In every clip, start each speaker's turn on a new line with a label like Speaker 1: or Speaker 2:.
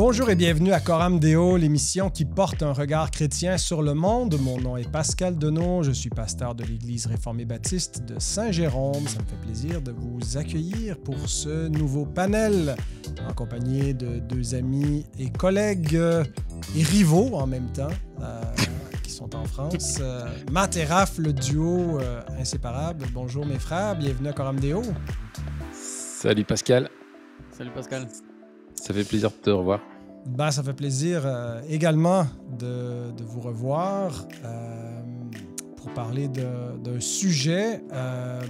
Speaker 1: Bonjour et bienvenue à Coram Deo, l'émission qui porte un regard chrétien sur le monde. Mon nom est Pascal Deneau, je suis pasteur de l'Église réformée baptiste de Saint-Jérôme. Ça me fait plaisir de vous accueillir pour ce nouveau panel, en compagnie de deux amis et collègues et rivaux en même temps, qui sont en France. Matt et Raph, le duo inséparable. Bonjour mes frères, bienvenue à Coram Deo.
Speaker 2: Salut Pascal.
Speaker 3: Salut Pascal.
Speaker 2: Ça fait plaisir de te revoir.
Speaker 1: Ben, ça fait plaisir également de vous revoir pour parler d'un sujet,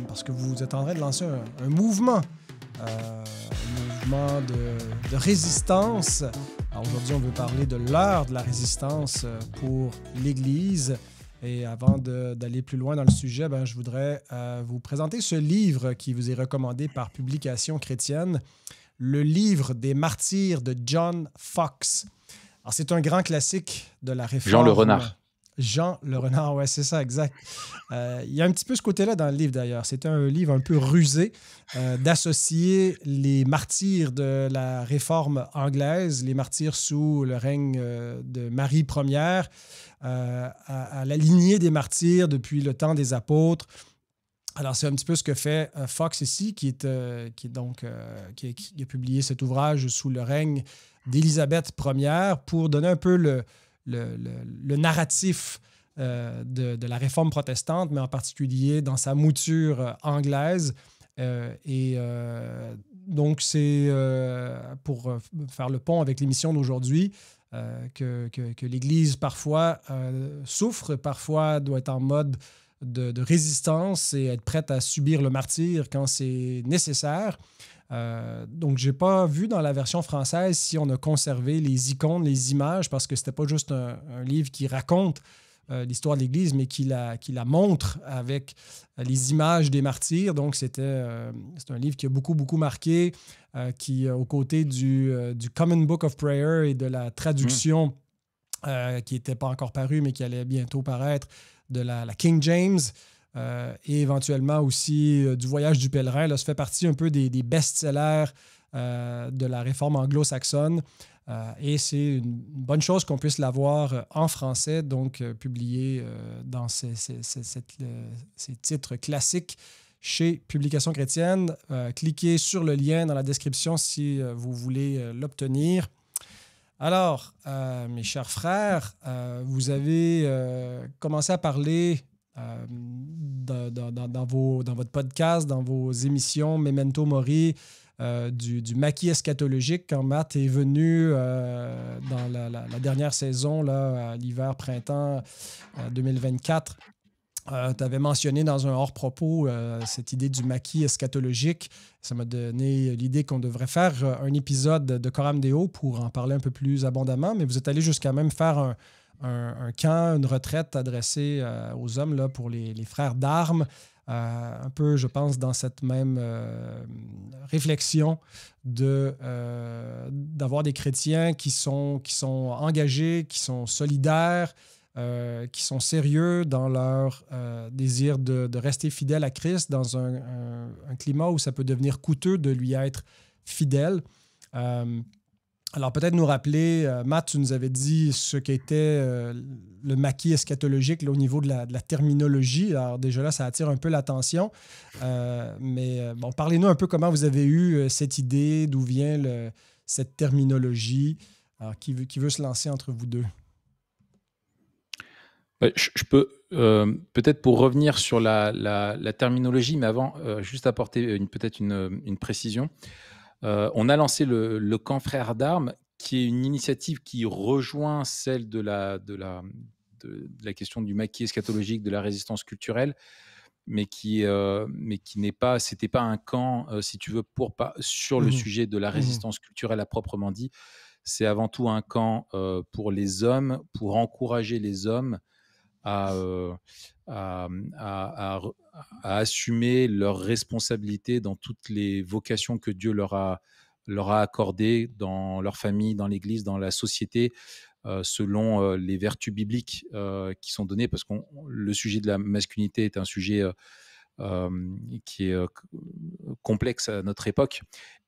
Speaker 1: parce que vous êtes en train de lancer un mouvement de résistance. Alors aujourd'hui, on veut parler de l'heure de la résistance pour l'Église. Et avant d'aller plus loin dans le sujet, je voudrais vous présenter ce livre qui vous est recommandé par Publications chrétiennes. Le livre des martyrs de John Foxe. Alors, c'est un grand classique de la réforme.
Speaker 2: Jean le Renard.
Speaker 1: Jean le Renard, ouais, c'est ça, exact. Il y a un petit peu ce côté-là dans le livre, d'ailleurs. C'est un livre un peu rusé d'associer les martyrs de la réforme anglaise, les martyrs sous le règne de Marie Ier, à la lignée des martyrs depuis le temps des apôtres. Alors, c'est un petit peu ce que fait Foxe ici, qui a publié cet ouvrage sous le règne d'Élisabeth Ier pour donner un peu le narratif de la réforme protestante, mais en particulier dans sa mouture anglaise. Donc, c'est pour faire le pont avec l'émission d'aujourd'hui que l'Église parfois souffre, parfois doit être en mode de résistance et être prête à subir le martyre quand c'est nécessaire. Donc, je n'ai pas vu dans la version française si on a conservé les icônes, les images, parce que ce n'était pas juste un livre qui raconte l'histoire de l'Église, mais qui la montre avec les images des martyrs. Donc, c'est un livre qui a beaucoup, beaucoup marqué, qui, aux côtés du Common Book of Prayer et de la traduction qui n'était pas encore parue, mais qui allait bientôt paraître, de la King James et éventuellement aussi du Voyage du pèlerin. Là, ça fait partie un peu des best-sellers de la réforme anglo-saxonne. Et c'est une bonne chose qu'on puisse l'avoir en français, donc publié dans ces titres classiques chez Publications chrétiennes. Cliquez sur le lien dans la description si vous voulez l'obtenir. Alors, mes chers frères, vous avez commencé à parler dans votre podcast, dans vos émissions Memento Mori, du maquis eschatologique quand Matt est venu dans la dernière saison, là, l'hiver-printemps 2024. Tu avais mentionné dans un hors-propos cette idée du maquis eschatologique. Ça m'a donné l'idée qu'on devrait faire un épisode de Coram Deo pour en parler un peu plus abondamment, mais vous êtes allé jusqu'à même faire un camp, une retraite adressée aux hommes là, pour les frères d'armes, un peu, je pense, dans cette même réflexion d'avoir des chrétiens qui sont engagés, qui sont solidaires, qui sont sérieux dans leur désir de rester fidèle à Christ dans un climat où ça peut devenir coûteux de lui être fidèle. Alors, peut-être nous rappeler, Matt, tu nous avais dit ce qu'était le maquis eschatologique là, au niveau de la terminologie. Alors, déjà là, ça attire un peu l'attention. Mais parlez-nous un peu comment vous avez eu cette idée, d'où vient cette terminologie. Alors, qui veut se lancer entre vous deux?
Speaker 2: Je peux peut-être pour revenir sur la terminologie, mais avant, juste apporter peut-être une précision. On a lancé le camp Frères d'Armes, qui est une initiative qui rejoint celle de la question du maquis eschatologique, de la résistance culturelle, mais qui n'est pas, c'était pas un camp, si tu veux, sur le sujet de la résistance culturelle à proprement dit. C'est avant tout un camp pour les hommes, pour encourager les hommes à assumer leurs responsabilités dans toutes les vocations que Dieu leur a accordées dans leur famille, dans l'Église, dans la société, selon les vertus bibliques qui sont données, parce que le sujet de la masculinité est un sujet qui est complexe à notre époque.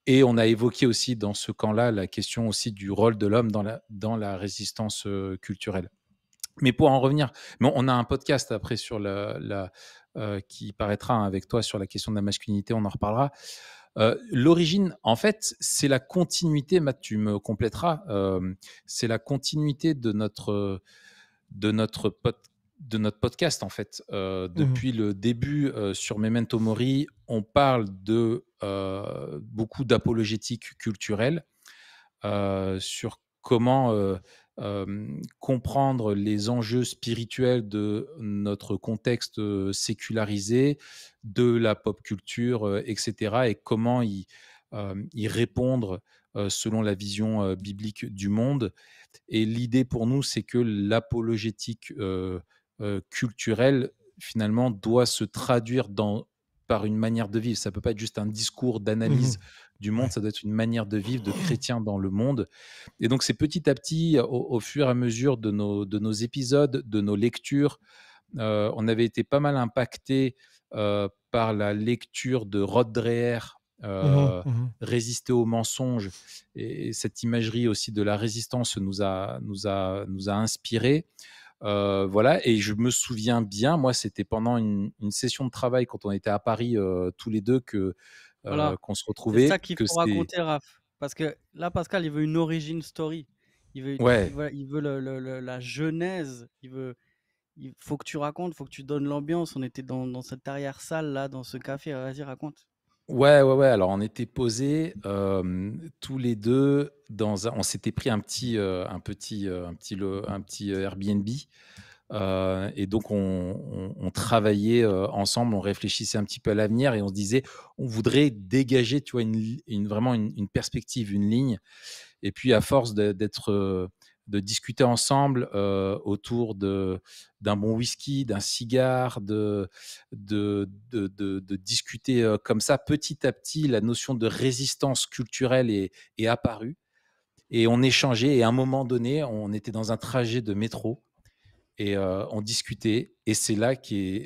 Speaker 2: Et on a évoqué aussi dans ce camp-là la question aussi du rôle de l'homme dans la résistance culturelle. Mais pour en revenir, bon, on a un podcast après sur qui paraîtra avec toi sur la question de la masculinité, on en reparlera. L'origine, en fait, c'est la continuité, Matt, tu me compléteras, c'est la continuité de notre, pod- de notre podcast, en fait.
Speaker 1: Mhm.
Speaker 2: Depuis le début sur Memento Mori, on parle de beaucoup d'apologétique culturelle sur comment comprendre les enjeux spirituels de notre contexte sécularisé, de la pop culture, etc., et comment y répondre selon la vision biblique du monde. Et l'idée pour nous, c'est que l'apologétique culturelle, finalement, doit se traduire par une manière de vivre. Ça ne peut pas être juste un discours
Speaker 1: Mhm.
Speaker 2: d'analyse du monde,
Speaker 1: Ouais.
Speaker 2: ça doit être une manière de vivre de chrétien dans le monde. Et donc, c'est petit à petit, au fur et à mesure de nos épisodes, de nos lectures, on avait été pas mal impacté par la lecture de Rod Dreher,
Speaker 1: Mhm.
Speaker 2: euh,
Speaker 1: Mhm.
Speaker 2: Résister aux mensonges, et cette imagerie aussi de la résistance nous a inspiré. Voilà, et je me souviens bien, moi, c'était pendant une session de travail quand on était à Paris tous les deux
Speaker 3: Voilà,
Speaker 2: qu'on se
Speaker 3: c'est ça
Speaker 2: retrouvait,
Speaker 3: qu'il
Speaker 2: que
Speaker 3: faut
Speaker 2: c'est
Speaker 3: raconter, Raph. Parce que là, Pascal, il veut une origin story.
Speaker 2: ouais.
Speaker 3: Il veut la genèse. Il faut que tu racontes, il faut que tu donnes l'ambiance. On était dans cette arrière-salle, là, dans ce café. Vas-y, raconte.
Speaker 2: Ouais, ouais, ouais. Alors, on était posés tous les deux on s'était pris un petit Airbnb. Et donc, on travaillait ensemble, on réfléchissait un petit peu à l'avenir et on se disait, on voudrait dégager, tu vois, vraiment une perspective, une ligne. Et puis, à force de discuter ensemble autour d'un bon whisky, d'un cigare, de discuter comme ça, petit à petit, la notion de résistance culturelle est apparue. Et on échangeait. Et à un moment donné, on était dans un trajet de métro et on discutait. Et c'est là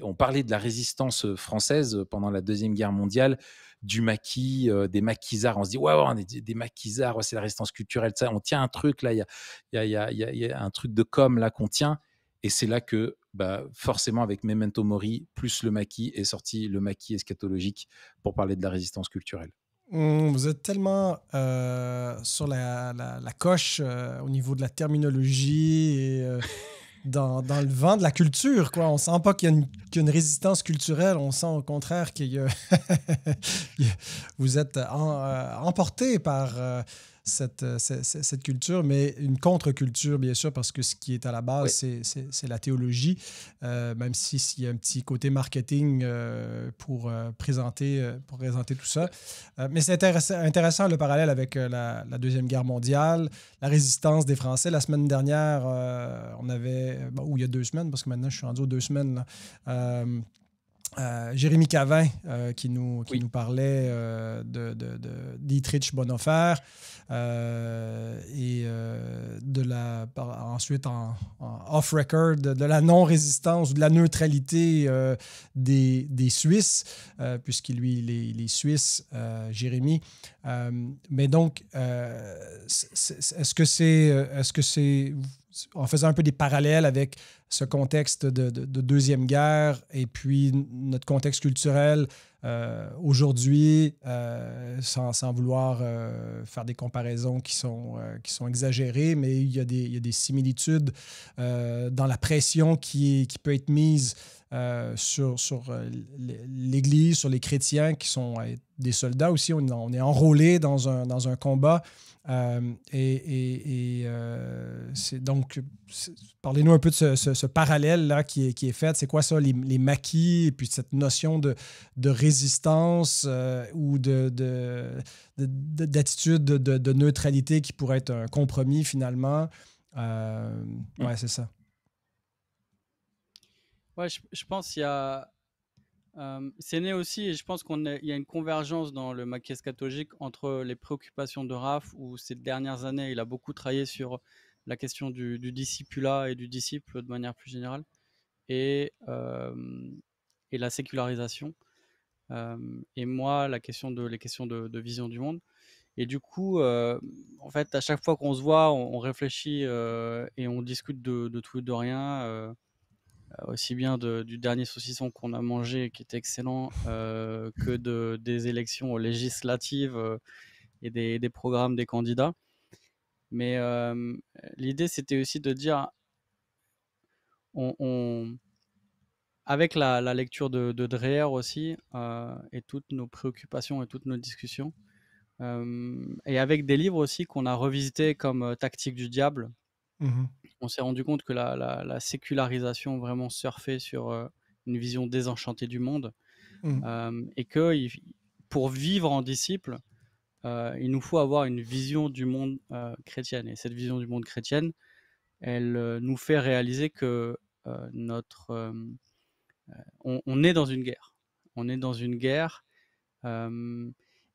Speaker 2: on parlait de la résistance française pendant la Deuxième Guerre mondiale, du maquis, des maquisards. On se dit, ouais, ouais, on est des maquisards, ouais, c'est la résistance culturelle. Ça, on tient un truc là, il y a un truc de com là qu'on tient. Et c'est là que, bah, forcément, avec Memento Mori, plus le maquis, est sorti le maquis eschatologique pour parler de la résistance culturelle.
Speaker 1: Vous êtes tellement sur la coche au niveau de la terminologie et dans le vent de la culture, quoi. On sent pas qu'il y a une résistance culturelle, on sent au contraire qu'il y a vous êtes emporté par cette culture, mais une contre-culture, bien sûr, parce que ce qui est à la base,
Speaker 2: Ouais.
Speaker 1: c'est la théologie, même s'il y a un petit côté marketing pour présenter tout ça. Mais c'est intéressant le parallèle avec la Deuxième Guerre mondiale, la résistance des Français. La semaine dernière, on avait, ou il y a 2 semaines, parce que maintenant je suis rendu aux 2 semaines, là, Jérémy Cavin qui
Speaker 2: Oui.
Speaker 1: nous parlait Dietrich Bonhoeffer et ensuite en off-record de la non-résistance ou de la neutralité des Suisses, puisqu'il lui, il est suisse, Jérémy. Mais donc, est-ce que c'est, en faisant un peu des parallèles avec ce contexte de Deuxième Guerre et puis notre contexte culturel aujourd'hui, sans vouloir faire des comparaisons qui sont exagérées, mais il y a des similitudes dans la pression qui peut être mise sur l'Église, sur les chrétiens qui sont des soldats aussi. On est enrôlés dans un combat. Parlez-nous un peu de ce parallèle-là qui est fait. C'est quoi ça, les maquis, et puis cette notion de résistance ou d'attitude de neutralité qui pourrait être un compromis finalement.
Speaker 2: Mm.
Speaker 1: Ouais, c'est ça.
Speaker 3: Ouais, je pense qu'il y a. C'est né aussi, et je pense il y a une convergence dans le maquis eschatologique entre les préoccupations de Raph, où ces dernières années, il a beaucoup travaillé sur la question du discipulat et du disciple de manière plus générale, et, euh, la sécularisation. Et moi, les questions de vision du monde. Et du coup, en fait, à chaque fois qu'on se voit, on réfléchit et on discute de tout et de rien, aussi bien du dernier saucisson qu'on a mangé, qui était excellent, que des élections législatives et des programmes des candidats. Mais l'idée, c'était aussi de dire, avec la lecture de Dreher aussi, et toutes nos préoccupations et toutes nos discussions, et avec des livres aussi qu'on a revisités comme Tactique du diable,
Speaker 1: Mhm.
Speaker 3: on s'est rendu compte que la sécularisation vraiment surfait sur une vision désenchantée du monde,
Speaker 1: Mhm.
Speaker 3: et que pour vivre en disciple, il nous faut avoir une vision du monde chrétienne. Et cette vision du monde chrétienne, elle nous fait réaliser que on est dans une guerre. On est dans une guerre.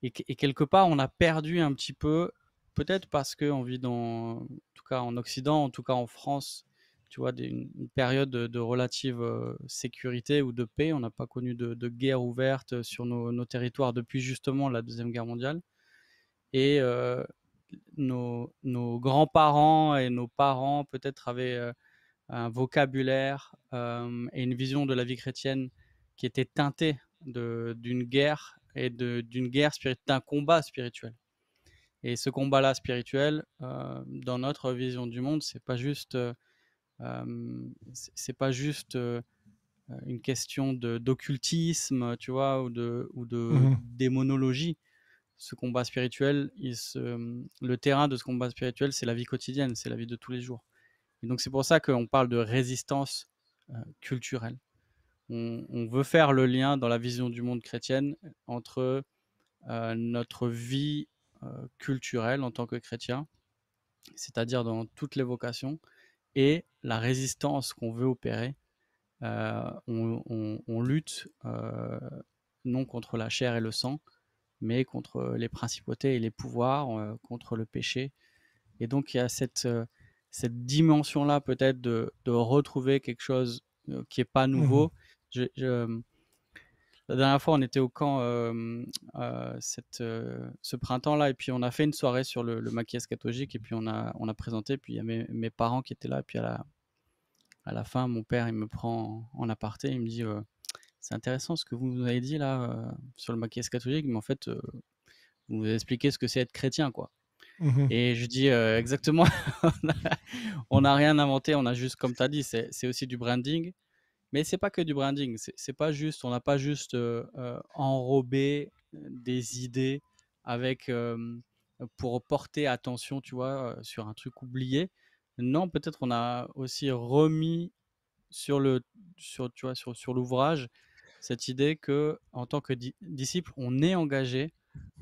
Speaker 3: Et quelque part, on a perdu un petit peu, peut-être parce qu'on vit en tout cas en Occident, en tout cas en France, tu vois, une période de relative sécurité ou de paix. On n'a pas connu de guerre ouverte sur nos territoires depuis justement la Deuxième Guerre mondiale. Et nos grands-parents et nos parents peut-être avaient un vocabulaire et une vision de la vie chrétienne qui était teintée d'une guerre et d'une guerre spirituelle, d'un combat spirituel. Et ce combat-là spirituel, dans notre vision du monde, c'est pas juste une question d'occultisme, tu vois, ou de
Speaker 1: Mhm.
Speaker 3: démonologie. Ce combat spirituel, le terrain de ce combat spirituel, c'est la vie quotidienne, c'est la vie de tous les jours. Et donc c'est pour ça qu'on parle de résistance culturelle. On veut faire le lien dans la vision du monde chrétienne entre notre vie culturelle en tant que chrétien, c'est-à-dire dans toutes les vocations, et la résistance qu'on veut opérer. On lutte non contre la chair et le sang, mais contre les principautés et les pouvoirs, contre le péché. Et donc il y a cette dimension-là peut-être de retrouver quelque chose qui n'est pas
Speaker 1: Mhm.
Speaker 3: nouveau. La dernière fois, on était au camp ce printemps-là, et puis on a fait une soirée sur le maquillage catholique, et puis on a présenté, puis il y a mes parents qui étaient là, et puis à la fin, mon père, il me prend en aparté, il me dit c'est intéressant ce que vous nous avez dit là sur le maquillage catholique, mais en fait, vous nous avez expliqué ce que c'est être chrétien, quoi.
Speaker 1: Mhm.
Speaker 3: Et je dis exactement, on n'a rien inventé, on a juste, comme tu as dit, c'est aussi du branding. Mais c'est pas que du branding, c'est pas juste, on n'a pas juste enrobé des idées avec pour porter attention, tu vois, sur un truc oublié. Non, peut-être on a aussi remis sur tu vois, sur l'ouvrage cette idée que en tant que disciple, on est engagé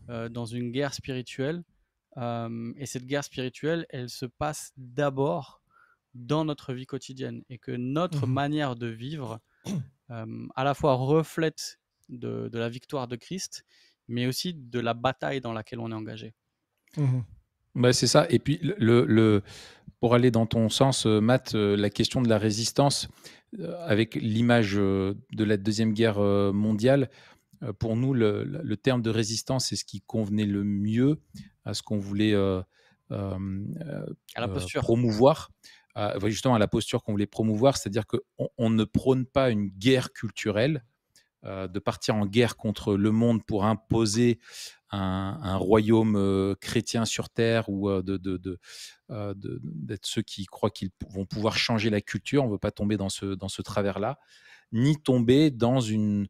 Speaker 3: dans une guerre spirituelle, et cette guerre spirituelle, elle se passe d'abord dans notre vie quotidienne, et que notre
Speaker 1: Mhm.
Speaker 3: manière de vivre à la fois reflète de la victoire de Christ, mais aussi de la bataille dans laquelle on est engagé.
Speaker 1: Mhm.
Speaker 2: Bah, c'est ça. Et puis, pour aller dans ton sens, Matt, la question de la résistance, avec l'image de la Deuxième Guerre mondiale, pour nous, le terme de résistance, c'est ce qui convenait le mieux à ce qu'on voulait
Speaker 3: À la posture.
Speaker 2: promouvoir, justement à la posture qu'on voulait promouvoir, c'est-à-dire qu'on ne prône pas une guerre culturelle, de partir en guerre contre le monde pour imposer un royaume chrétien sur terre, ou d'être ceux qui croient qu'ils vont pouvoir changer la culture. On ne veut pas tomber dans ce travers-là, ni tomber dans une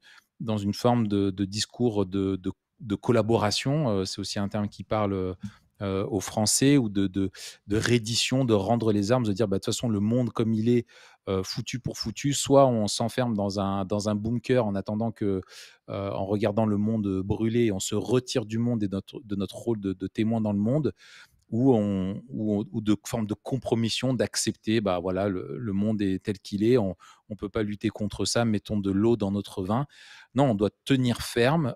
Speaker 2: forme de discours de collaboration. C'est aussi un terme qui parle aux Français, ou de reddition, de rendre les armes, de dire bah, de toute façon, le monde comme il est, foutu pour foutu, soit on s'enferme dans un bunker en attendant que, en regardant le monde brûler, on se retire du monde et de notre rôle de témoin dans le monde, ou de forme de compromission, d'accepter, bah voilà, le monde est tel qu'il est, on ne peut pas lutter contre ça, mettons de l'eau dans notre vin. Non, on doit tenir ferme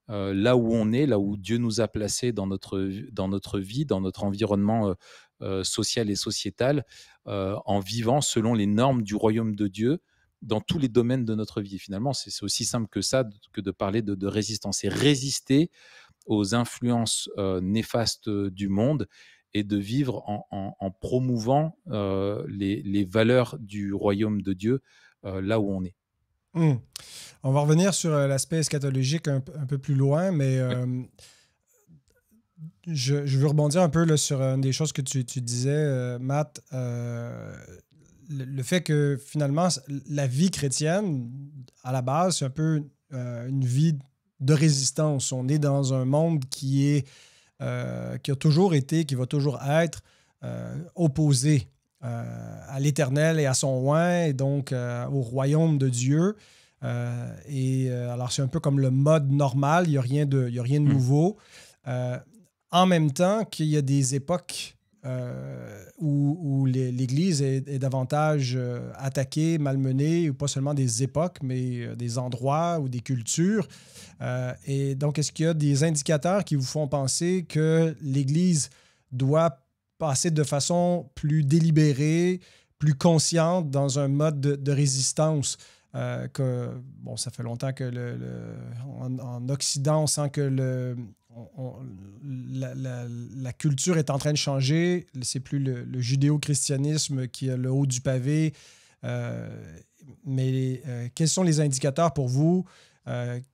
Speaker 2: là où on est, là où Dieu nous a placés dans notre vie, dans notre environnement social et sociétal, en vivant selon les normes du royaume de Dieu dans tous les domaines de notre vie. Finalement, c'est aussi simple que ça, que de parler de résistance. Et résister, aux influences néfastes du monde et de vivre en promouvant les valeurs du royaume de Dieu là où on est.
Speaker 1: Hmm. On va revenir sur l'aspect eschatologique un peu plus loin, mais
Speaker 2: Oui.
Speaker 1: je veux rebondir un peu là, sur une des choses que tu disais, Matt. Le fait que finalement, la vie chrétienne, à la base, c'est un peu une vie de résistance. On est dans un monde qui a toujours été, qui va toujours être opposé à l'Éternel et à son oint, et donc au royaume de Dieu. Alors, c'est un peu comme le mode normal, il n'y a il y a rien de nouveau. En même temps qu'il y a des époques où l'Église est davantage attaquée, malmenée, ou pas seulement des époques, mais des endroits ou des cultures. Et donc, est-ce qu'il y a des indicateurs qui vous font penser que l'Église doit passer de façon plus délibérée, plus consciente dans un mode de résistance? Bon, ça fait longtemps que en Occident, on sent que la culture est en train de changer. C'est plus le judéo-christianisme qui a le haut du pavé. Mais quels sont les indicateurs pour vous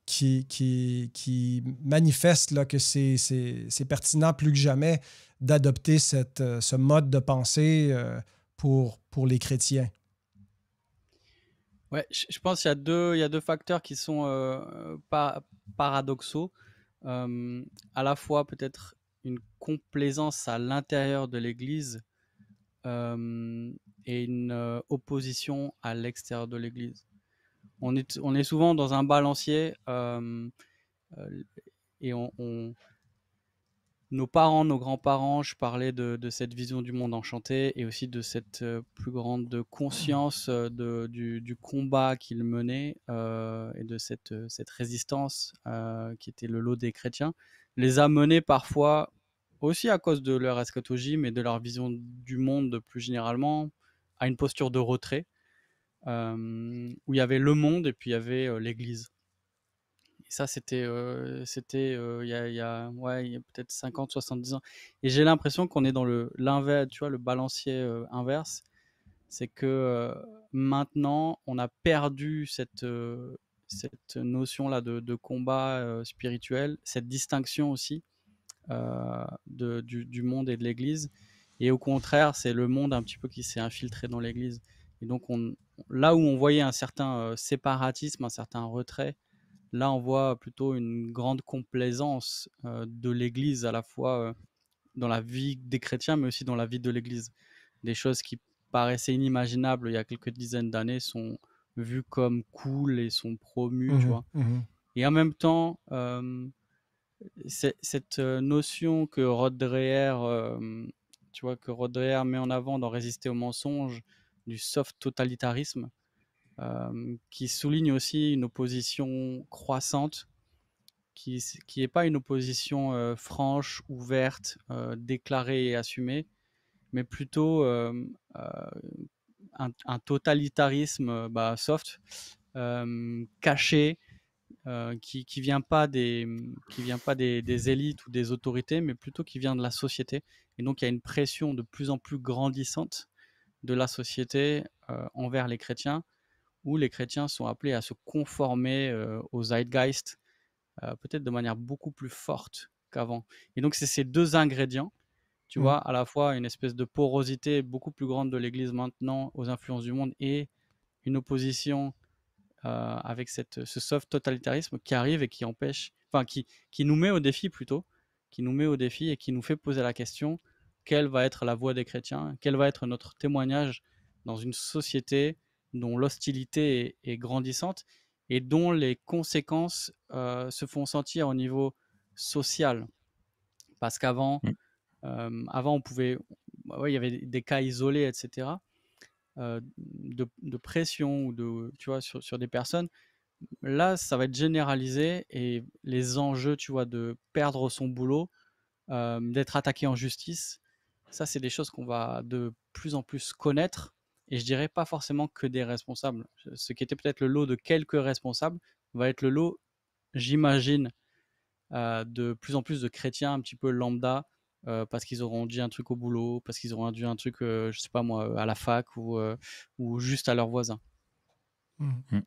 Speaker 1: qui manifestent là, que c'est pertinent plus que jamais d'adopter ce mode de pensée pour les chrétiens?
Speaker 3: Ouais, je pense qu'il y a deux facteurs qui sont paradoxaux. À la fois peut-être une complaisance à l'intérieur de l'Église et une opposition à l'extérieur de l'Église. On est souvent dans un balancier et nos parents, nos grands-parents, je parlais de cette vision du monde enchanté et aussi de cette plus grande conscience du combat qu'ils menaient et de cette résistance qui était le lot des chrétiens, les a menés parfois aussi à cause de leur eschatologie, mais de leur vision du monde plus généralement, à une posture de retrait où il y avait le monde et puis il y avait l'Église. Et ça, ouais, il y a peut-être 50, 70 ans. Et j'ai l'impression qu'on est dans l'inverse, tu vois, le balancier inverse. C'est que maintenant, on a perdu cette notion-là de combat spirituel, cette distinction aussi du monde et de l'Église. Et au contraire, c'est le monde un petit peu qui s'est infiltré dans l'Église. Et donc, là où on voyait un certain séparatisme, un certain retrait, là, on voit plutôt une grande complaisance de l'Église, à la fois dans la vie des chrétiens, mais aussi dans la vie de l'Église. Des choses qui paraissaient inimaginables il y a quelques dizaines d'années sont vues comme cool et sont promues, tu vois. Et en même temps, cette notion que Rod Dreher, tu vois, que Rod Dreher met en avant dans Résister au mensonge, du soft totalitarisme, qui souligne aussi une opposition croissante qui n'est pas une opposition franche, ouverte, déclarée et assumée, mais plutôt un totalitarisme soft, caché, qui vient pas des élites ou des autorités, mais plutôt qui vient de la société. Et donc il y a une pression de plus en plus grandissante de la société envers les chrétiens, où les chrétiens sont appelés à se conformer au zeitgeist, peut-être de manière beaucoup plus forte qu'avant. Et donc, c'est ces deux ingrédients, tu vois, à la fois une espèce de porosité beaucoup plus grande de l'Église maintenant aux influences du monde et une opposition avec ce soft totalitarisme qui arrive et qui empêche, enfin, qui nous met au défi plutôt, qui nous met au défi et qui nous fait poser la question, quelle va être la voix des chrétiens, quel va être notre témoignage dans une société dont l'hostilité est grandissante et dont les conséquences se font sentir au niveau social. Parce qu'avant, on pouvait, ouais, il y avait des cas isolés, etc., de pression ou tu vois, sur des personnes. Là, ça va être généralisé et les enjeux, tu vois, de perdre son boulot, d'être attaqué en justice, ça, c'est des choses qu'on va de plus en plus connaître. Et je dirais pas forcément que des responsables. Ce qui était peut-être le lot de quelques responsables va être le lot, j'imagine, de plus en plus de chrétiens un petit peu lambda, parce qu'ils auront dit un truc au boulot, parce qu'ils auront dit un truc, je sais pas moi, à la fac ou juste à leurs voisins.
Speaker 1: Mhm.
Speaker 2: Mm.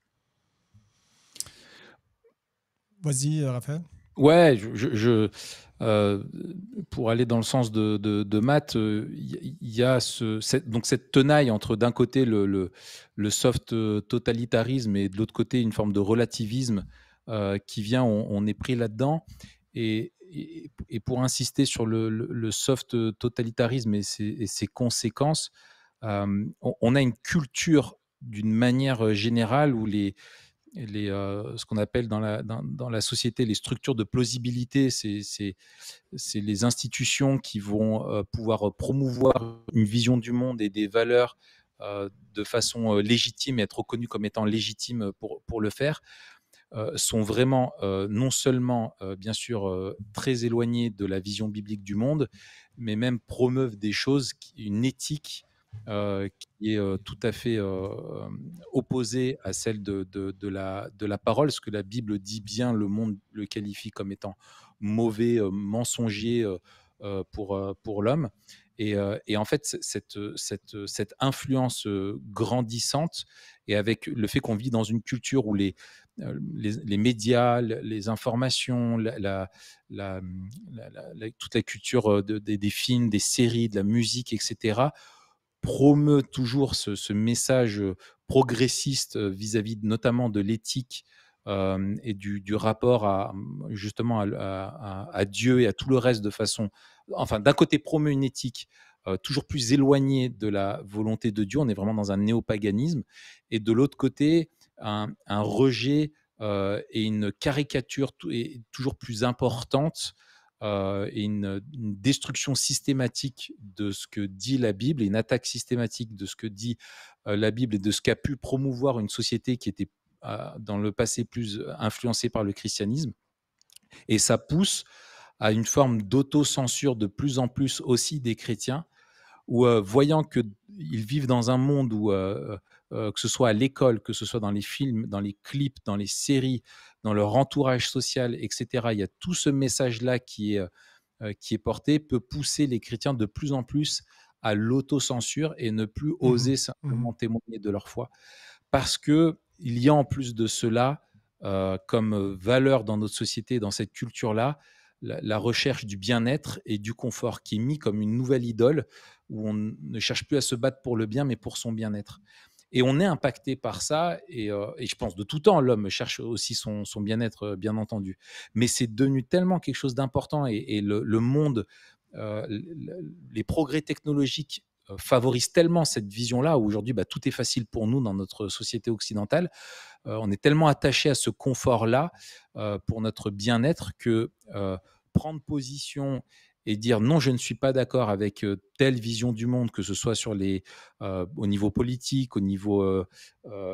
Speaker 1: Vas-y, Raphaël.
Speaker 2: Ouais, euh, pour aller dans le sens de Matt, il y a donc cette tenaille entre d'un côté le soft totalitarisme et de l'autre côté une forme de relativisme qui vient, on est pris là-dedans. Et pour insister sur le soft totalitarisme et ses conséquences, on a une culture d'une manière générale où ce qu'on appelle dans la société les structures de plausibilité, c'est les institutions qui vont pouvoir promouvoir une vision du monde et des valeurs de façon légitime et être reconnues comme étant légitimes pour le faire, sont vraiment non seulement, bien sûr, très éloignées de la vision biblique du monde, mais même promeuvent des choses, une éthique qui est tout à fait opposée à celle de la parole, ce que la Bible dit bien, le monde le qualifie comme étant mauvais, mensonger pour l'homme. Et en fait, cette influence grandissante, et avec le fait qu'on vit dans une culture où les médias, les informations, toute la culture des films, des séries, de la musique, etc., promeut toujours ce message progressiste vis-à-vis notamment de l'éthique et du rapport justement à Dieu et à tout le reste de façon... Enfin, d'un côté, promeut une éthique toujours plus éloignée de la volonté de Dieu, on est vraiment dans un néopaganisme, et de l'autre côté, un rejet et une caricature toujours plus importante et une destruction systématique de ce que dit la Bible, et une attaque systématique de ce que dit la Bible et de ce qu'a pu promouvoir une société qui était dans le passé plus influencée par le christianisme. Et ça pousse à une forme d'autocensure de plus en plus aussi des chrétiens, où voyant qu'ils vivent dans un monde où, que ce soit à l'école, que ce soit dans les films, dans les clips, dans les séries, dans leur entourage social, etc., il y a tout ce message-là qui est porté, peut pousser les chrétiens de plus en plus à l'autocensure et ne plus oser simplement témoigner de leur foi. Parce qu'il y a en plus de cela, comme valeur dans notre société, dans cette culture-là, la recherche du bien-être et du confort, qui est mis comme une nouvelle idole, où on ne cherche plus à se battre pour le bien, mais pour son bien-être. Et on est impacté par ça, et je pense de tout temps, l'homme cherche aussi son bien-être, bien entendu. Mais c'est devenu tellement quelque chose d'important, et le monde, les progrès technologiques favorisent tellement cette vision-là, où aujourd'hui, tout est facile pour nous dans notre société occidentale. On est tellement attaché à ce confort-là pour notre bien-être que prendre position et dire non, je ne suis pas d'accord avec telle vision du monde, que ce soit au niveau politique, au niveau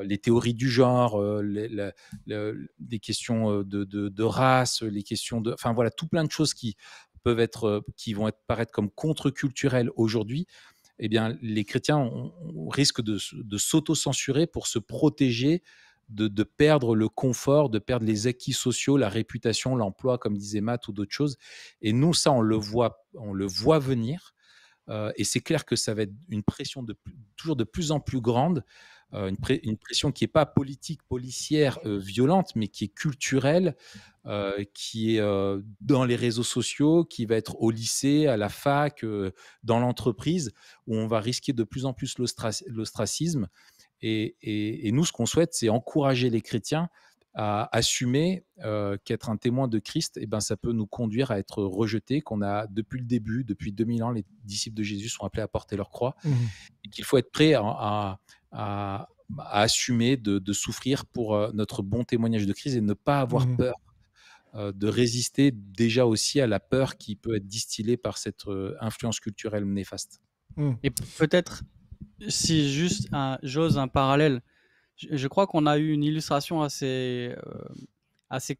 Speaker 2: les théories du genre, les questions de race, les questions de... Enfin voilà, tout plein de choses qui vont paraître comme contre-culturelles aujourd'hui. Eh bien, les chrétiens risquent de s'auto-censurer pour se protéger de perdre le confort, de perdre les acquis sociaux, la réputation, l'emploi, comme disait Matt, ou d'autres choses. Et nous, ça, on le voit venir. Et c'est clair que ça va être une pression toujours de plus en plus grande, une pression qui n'est pas politique, policière, violente, mais qui est culturelle, qui est dans les réseaux sociaux, qui va être au lycée, à la fac, dans l'entreprise, où on va risquer de plus en plus l'ostracisme. Et nous, ce qu'on souhaite, c'est encourager les chrétiens à assumer qu'être un témoin de Christ, ça peut nous conduire à être rejetés, qu'on a depuis le début, depuis 2000 ans, les disciples de Jésus sont appelés à porter leur croix, et qu'il faut être prêt à assumer de souffrir pour notre bon témoignage de Christ, et ne pas avoir peur de résister déjà aussi à la peur qui peut être distillée par cette influence culturelle néfaste.
Speaker 3: Et peut-être, si juste j'ose un parallèle, je crois qu'on a eu une illustration assez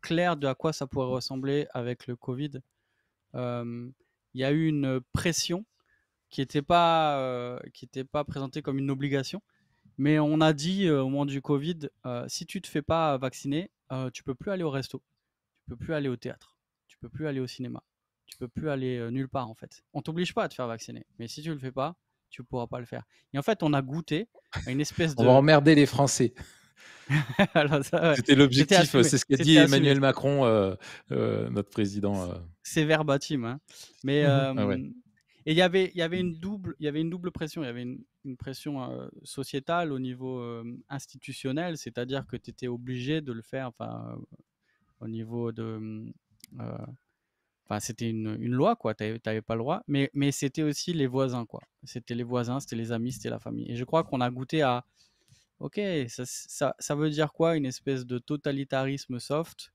Speaker 3: claire de à quoi ça pourrait ressembler avec le Covid. Il y a eu une pression qui n'était pas présentée comme une obligation, mais on a dit au moment du Covid, si tu te fais pas vacciner, tu peux plus aller au resto, tu peux plus aller au théâtre, tu peux plus aller au cinéma. Tu peux plus aller nulle part, en fait. On t'oblige pas à te faire vacciner. Mais si tu le fais pas, tu pourras pas le faire. Et en fait, on a goûté à une espèce
Speaker 2: On va
Speaker 3: de...
Speaker 2: emmerder les Français.
Speaker 3: Alors ça, ouais,
Speaker 2: C'était l'objectif, c'est ce qu'a dit
Speaker 3: c'était assumé.
Speaker 2: Emmanuel Macron, notre président.
Speaker 3: C'est verbatim, hein. Mais
Speaker 2: Ah ouais.
Speaker 3: et il y avait une double pression. Il y avait une pression sociétale au niveau institutionnel, c'est-à-dire que tu étais obligé de le faire. Enfin, au niveau de, euh, enfin, c'était une loi, quoi. T'avais pas le droit. Mais c'était aussi les voisins, quoi. C'était les voisins, c'était les amis, c'était la famille. Et je crois qu'on a goûté à, ok, ça veut dire quoi, une espèce de totalitarisme soft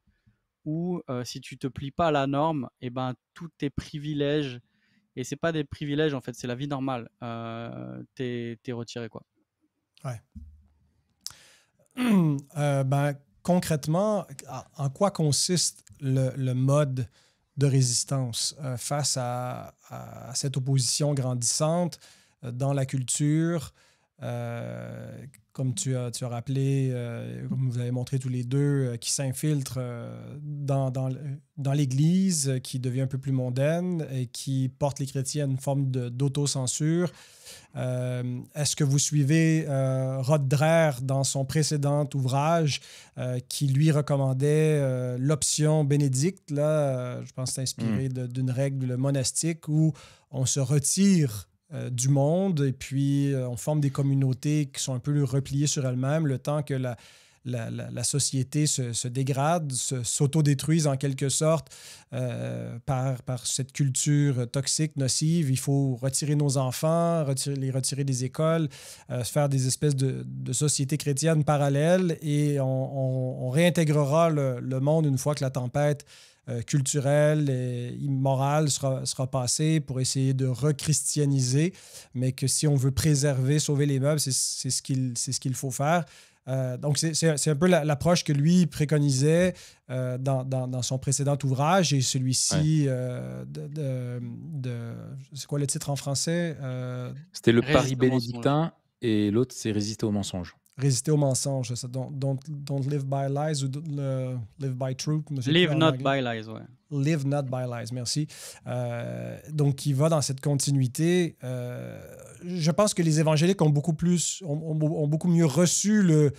Speaker 3: où si tu te plies pas à la norme, et ben tous tes privilèges, et c'est pas des privilèges en fait, c'est la vie normale, t'es retiré, quoi.
Speaker 1: Ouais. Concrètement, en quoi consiste le mode de résistance face à cette opposition grandissante dans la culture? Comme tu as rappelé, comme vous avez montré tous les deux, qui s'infiltre dans l'Église, qui devient un peu plus mondaine et qui porte les chrétiens à une forme d'autocensure. Est-ce que vous suivez Rod Dreher dans son précédent ouvrage qui lui recommandait l'option bénédicte, là, je pense que c'est inspiré d'une règle monastique où on se retire du monde et puis on forme des communautés qui sont un peu repliées sur elles-mêmes le temps que la société se dégrade, s'autodétruise en quelque sorte par cette culture toxique, nocive. Il faut retirer nos enfants, les retirer des écoles, faire des espèces de sociétés chrétiennes parallèles et on réintégrera le monde une fois que la tempête culturelle et immorale sera passée pour essayer de rechristianiser, mais que si on veut préserver, sauver les meubles, c'est ce qu'il faut faire. Donc, c'est un peu l'approche que lui préconisait dans son précédent ouvrage et celui-ci c'est quoi le titre en français?
Speaker 2: C'était le Paris
Speaker 3: Résister au mensonge.
Speaker 2: bénédictin et l'autre, c'est Résister au mensonge.
Speaker 1: Résister au mensonge, ça. Don't live by lies ou live by truth.
Speaker 3: Live not by lies, ouais.
Speaker 1: Live not by lies, merci. Donc, il va dans cette continuité. Je pense que les évangéliques ont beaucoup mieux reçu le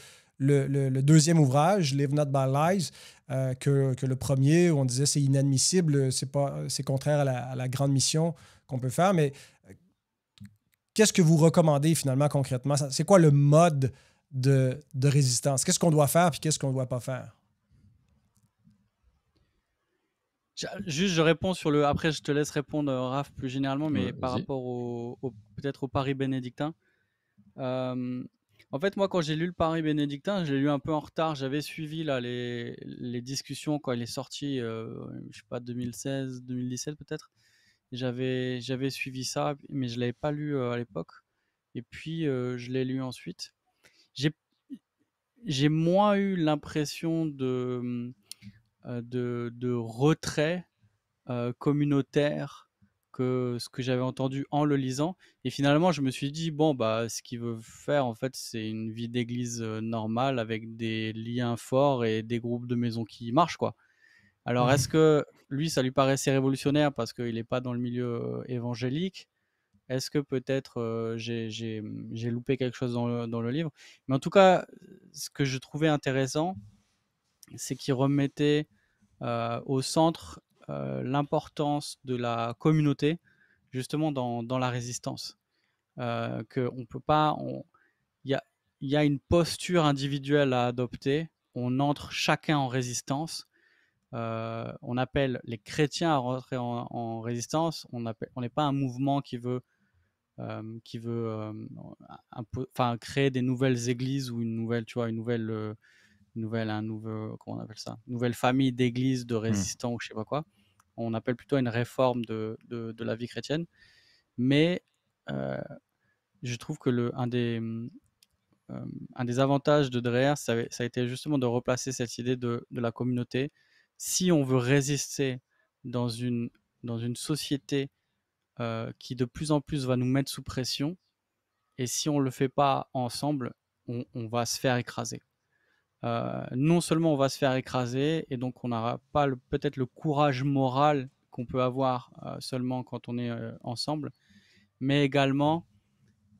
Speaker 1: deuxième ouvrage, Live not by lies, que le premier, où on disait c'est inadmissible, c'est contraire à la grande mission qu'on peut faire. Mais qu'est-ce que vous recommandez finalement concrètement? C'est quoi le mode de résistance? Qu'est-ce qu'on doit faire puis qu'est-ce qu'on ne doit pas faire?
Speaker 3: Juste, je réponds sur le... Après, je te laisse répondre, Raph, plus généralement, mais par
Speaker 2: Vas-y.
Speaker 3: rapport peut-être au Paris bénédictin. En fait, moi, quand j'ai lu le Paris bénédictin, je l'ai lu un peu en retard. J'avais suivi là, les discussions quand il est sorti, je sais pas, 2016, 2017 peut-être. J'avais suivi ça, mais je ne l'avais pas lu à l'époque. Et puis, je l'ai lu ensuite. J'ai moins eu l'impression de retrait communautaire que ce que j'avais entendu en le lisant. Et finalement, je me suis dit, bon, bah, ce qu'il veut faire, en fait, c'est une vie d'église normale avec des liens forts et des groupes de maisons qui marchent, quoi. Alors, est-ce que lui, ça lui paraissait révolutionnaire parce qu'il n'est pas dans le milieu évangélique? Est-ce que peut-être j'ai loupé quelque chose dans le livre? Mais en tout cas, ce que je trouvais intéressant, c'est qu'il remettait au centre l'importance de la communauté, justement dans la résistance. Qu'on peut pas, il y a une posture individuelle à adopter. On entre chacun en résistance. On appelle les chrétiens à rentrer en résistance. On n'est pas un mouvement qui veut créer des nouvelles églises ou une nouvelle, comment on appelle ça, une nouvelle famille d'églises de résistants ou je sais pas quoi. On appelle plutôt une réforme de la vie chrétienne. Mais je trouve que un des avantages de Dreher, ça a été justement de replacer cette idée de la communauté. Si on veut résister dans une société qui de plus en plus va nous mettre sous pression, et si on ne le fait pas ensemble, on va se faire écraser. non seulement on va se faire écraser et donc on n'aura pas peut-être le courage moral qu'on peut avoir seulement quand on est ensemble, mais également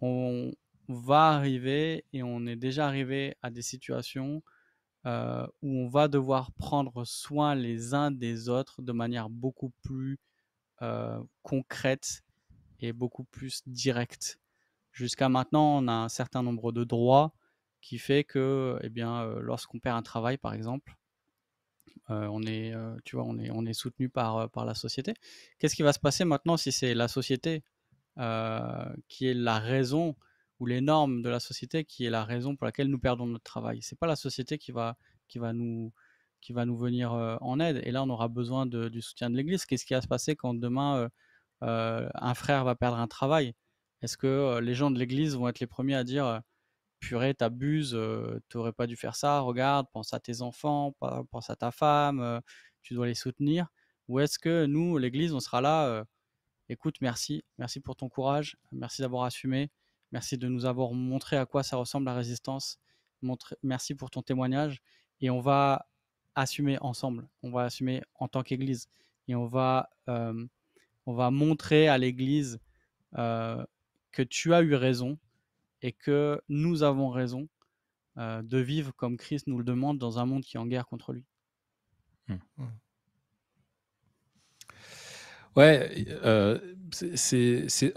Speaker 3: on va arriver et on est déjà arrivé à des situations où on va devoir prendre soin les uns des autres de manière beaucoup plus concrète et beaucoup plus directe. Jusqu'à maintenant, on a un certain nombre de droits qui fait que, eh bien, lorsqu'on perd un travail, par exemple, tu vois, on est soutenu par la société. Qu'est-ce qui va se passer maintenant si c'est la société qui est la raison ou les normes de la société qui est la raison pour laquelle nous perdons notre travail? C'est pas la société qui va nous, qui va nous venir en aide. Et là, on aura besoin du soutien de l'Église. Qu'est-ce qui va se passer quand demain un frère va perdre un travail? Est-ce que les gens de l'Église vont être les premiers à dire purée, t'abuses, t'aurais pas dû faire ça, regarde, pense à tes enfants, pense à ta femme, tu dois les soutenir? Ou est-ce que nous, l'Église, on sera là, écoute, merci, merci pour ton courage, merci d'avoir assumé, merci de nous avoir montré à quoi ça ressemble la résistance, merci pour ton témoignage, et on va assumer ensemble, on va assumer en tant qu'Église, et on va montrer à l'Église que tu as eu raison et que nous avons raison de vivre comme Christ nous le demande dans un monde qui est en guerre contre lui.
Speaker 2: Ouais,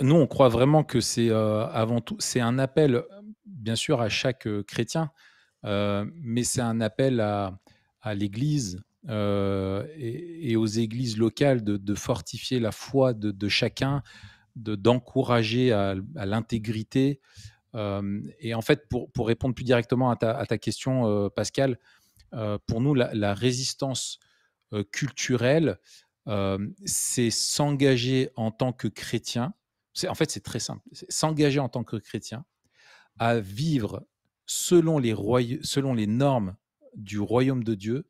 Speaker 2: nous, on croit vraiment que c'est avant tout, c'est un appel, bien sûr, à chaque chrétien, mais c'est un appel à l'Église et aux églises locales de fortifier la foi de chacun, d'encourager à l'intégrité. Et en fait, pour répondre plus directement à ta question, Pascal, pour nous, la résistance culturelle, c'est s'engager en tant que chrétien. En fait, c'est très simple. C'est s'engager en tant que chrétien à vivre selon les normes du royaume de Dieu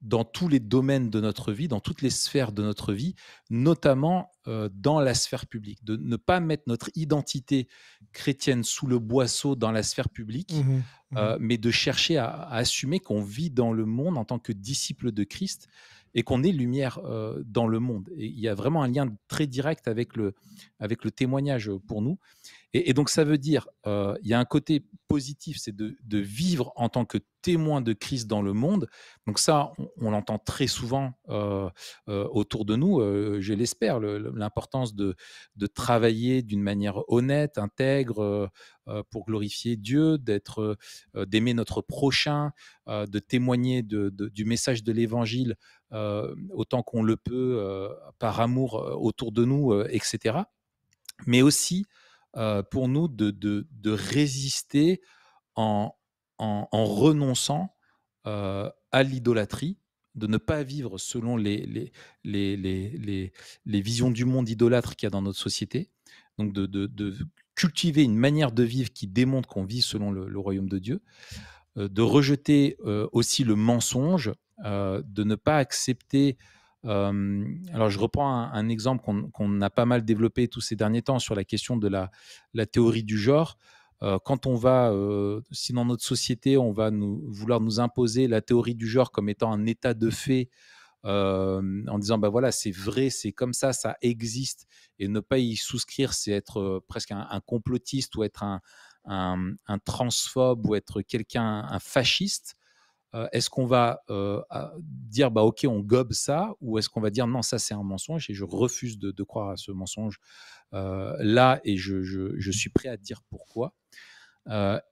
Speaker 2: dans tous les domaines de notre vie, dans toutes les sphères de notre vie, notamment dans la sphère publique. De ne pas mettre notre identité chrétienne sous le boisseau dans la sphère publique, mais de chercher à assumer qu'on vit dans le monde en tant que disciple de Christ et qu'on est lumière dans le monde. Et il y a vraiment un lien très direct avec le témoignage pour nous. Et donc, ça veut dire, il y a un côté positif, c'est de vivre en tant que témoin de Christ dans le monde. Donc ça, on l'entend très souvent autour de nous, je l'espère, l'importance de travailler d'une manière honnête, intègre, pour glorifier Dieu, d'aimer notre prochain, de témoigner du message de l'Évangile autant qu'on le peut, par amour autour de nous, etc. Mais aussi pour nous de résister en renonçant à l'idolâtrie, de ne pas vivre selon les visions du monde idolâtre qu'il y a dans notre société, donc de cultiver une manière de vivre qui démontre qu'on vit selon le royaume de Dieu, de rejeter aussi le mensonge, de ne pas accepter. Alors, je reprends un exemple qu'on a pas mal développé tous ces derniers temps sur la question de la théorie du genre. Quand on va, si dans notre société, on va vouloir nous imposer la théorie du genre comme étant un état de fait, en disant, bah voilà, c'est vrai, c'est comme ça existe, et ne pas y souscrire, c'est être presque un complotiste ou être un transphobe ou être un fasciste. Est-ce qu'on va dire, bah ok, on gobe ça, ou est-ce qu'on va dire, non, ça c'est un mensonge et je refuse de croire à ce mensonge là, et je suis prêt à dire pourquoi.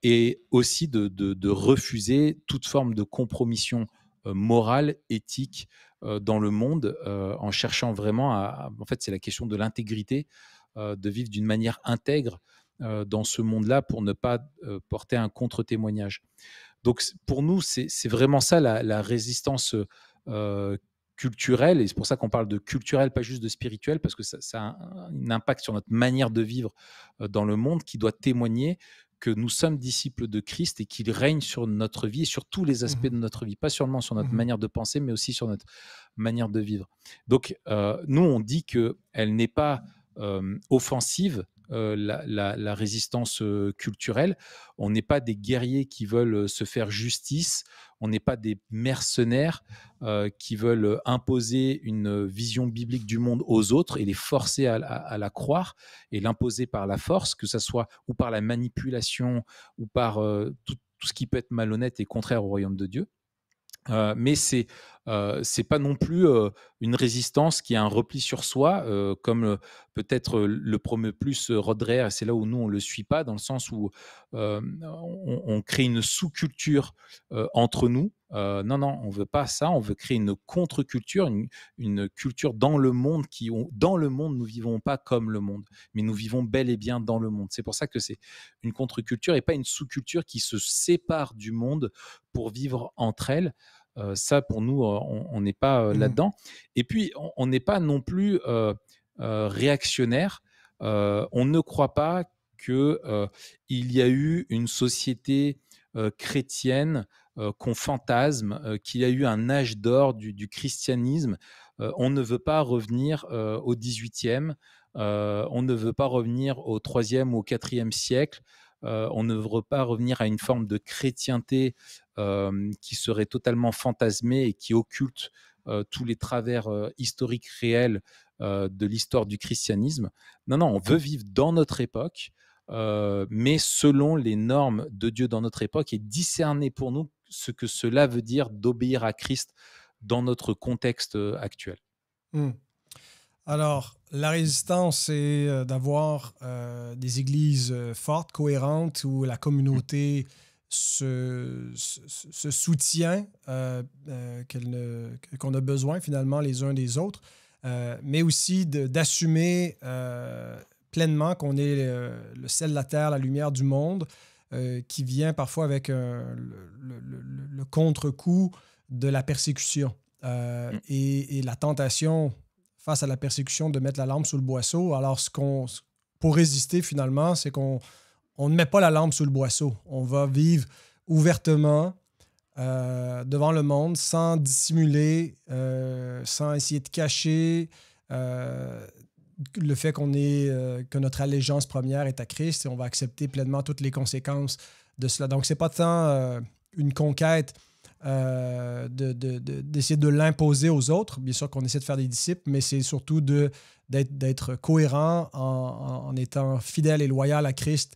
Speaker 2: Et aussi de refuser toute forme de compromission morale, éthique dans le monde, en cherchant vraiment en fait, c'est la question de l'intégrité, de vivre d'une manière intègre dans ce monde-là pour ne pas porter un contre-témoignage. Donc, pour nous, c'est vraiment ça la résistance culturelle, et c'est pour ça qu'on parle de culturel, pas juste de spirituel, parce que ça a un impact sur notre manière de vivre dans le monde, qui doit témoigner que nous sommes disciples de Christ et qu'il règne sur notre vie et sur tous les aspects de notre vie, pas seulement sur notre manière de penser, mais aussi sur notre manière de vivre. Donc, nous, on dit qu'elle n'est pas offensive, la résistance culturelle. On n'est pas des guerriers qui veulent se faire justice. On n'est pas des mercenaires qui veulent imposer une vision biblique du monde aux autres et les forcer à la croire et l'imposer par la force, que ce soit ou par la manipulation ou par tout ce qui peut être malhonnête et contraire au royaume de Dieu. Mais c'est pas non plus une résistance qui a un repli sur soi, comme peut-être le promeut plus Rod Dreher, et c'est là où nous on le suit pas, dans le sens où on crée une sous-culture entre nous. Non, on veut pas ça. On veut créer une contre-culture, une culture dans le monde dans le monde, nous vivons pas comme le monde, mais nous vivons bel et bien dans le monde. C'est pour ça que c'est une contre-culture et pas une sous-culture qui se sépare du monde pour vivre entre elles. Ça, pour nous, on n'est pas là-dedans. Et puis, on n'est pas non plus réactionnaire. On ne croit pas qu'il y a eu une société chrétienne qu'on fantasme, qu'il y a eu un âge d'or du christianisme. On ne veut pas revenir au 18e, on ne veut pas revenir au 3e ou au 4e siècle. On ne veut pas revenir à une forme de chrétienté qui serait totalement fantasmée et qui occulte tous les travers historiques réels de l'histoire du christianisme. Non, on veut vivre dans notre époque, mais selon les normes de Dieu dans notre époque, et discerner pour nous ce que cela veut dire d'obéir à Christ dans notre contexte actuel.
Speaker 1: Alors, la résistance, c'est d'avoir des églises fortes, cohérentes, où la communauté se soutient, qu'on a besoin finalement les uns des autres, mais aussi d'assumer pleinement qu'on est le sel de la terre, la lumière du monde, qui vient parfois avec le contre-coup de la persécution et la tentation face à la persécution de mettre la lampe sous le boisseau. Alors, pour résister finalement, c'est qu'on ne met pas la lampe sous le boisseau. On va vivre ouvertement devant le monde, sans dissimuler, sans essayer de cacher le fait que notre allégeance première est à Christ, et on va accepter pleinement toutes les conséquences de cela. Donc, ce n'est pas tant une conquête d'essayer de l'imposer aux autres. Bien sûr qu'on essaie de faire des disciples, mais c'est surtout d'être cohérent en étant fidèle et loyal à Christ.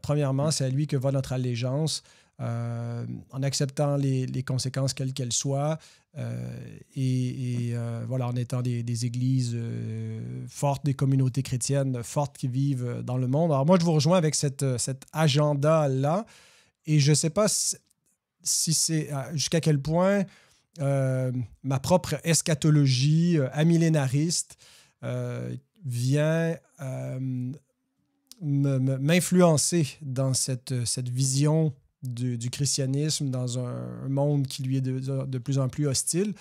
Speaker 1: Premièrement, c'est à lui que va notre allégeance, en acceptant les conséquences quelles qu'elles soient, voilà, en étant des églises fortes, des communautés chrétiennes fortes qui vivent dans le monde. Alors moi, je vous rejoins avec cet agenda-là, et je ne sais pas si c'est jusqu'à quel point ma propre eschatologie amillénariste vient m'influencer dans cette vision du christianisme dans un monde qui lui est de plus en plus hostile.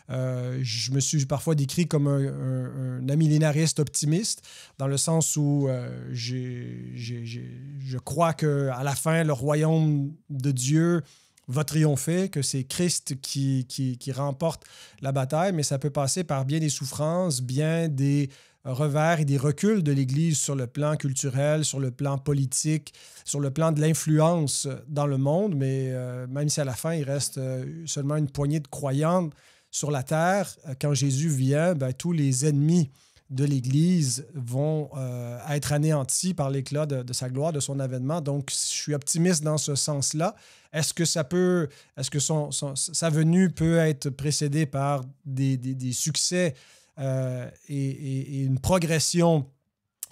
Speaker 1: Je me suis parfois décrit comme un amillénariste optimiste, dans le sens où je crois qu'à la fin, le royaume de Dieu va triompher, que c'est Christ qui remporte la bataille, mais ça peut passer par bien des souffrances, bien des revers et des reculs de l'Église sur le plan culturel, sur le plan politique, sur le plan de l'influence dans le monde, mais même si à la fin, il reste seulement une poignée de croyants sur la terre, quand Jésus vient, tous les ennemis de l'Église vont être anéantis par l'éclat de sa gloire, de son avènement. Donc, je suis optimiste dans ce sens-là. Est-ce que sa venue peut être précédée par des succès et une progression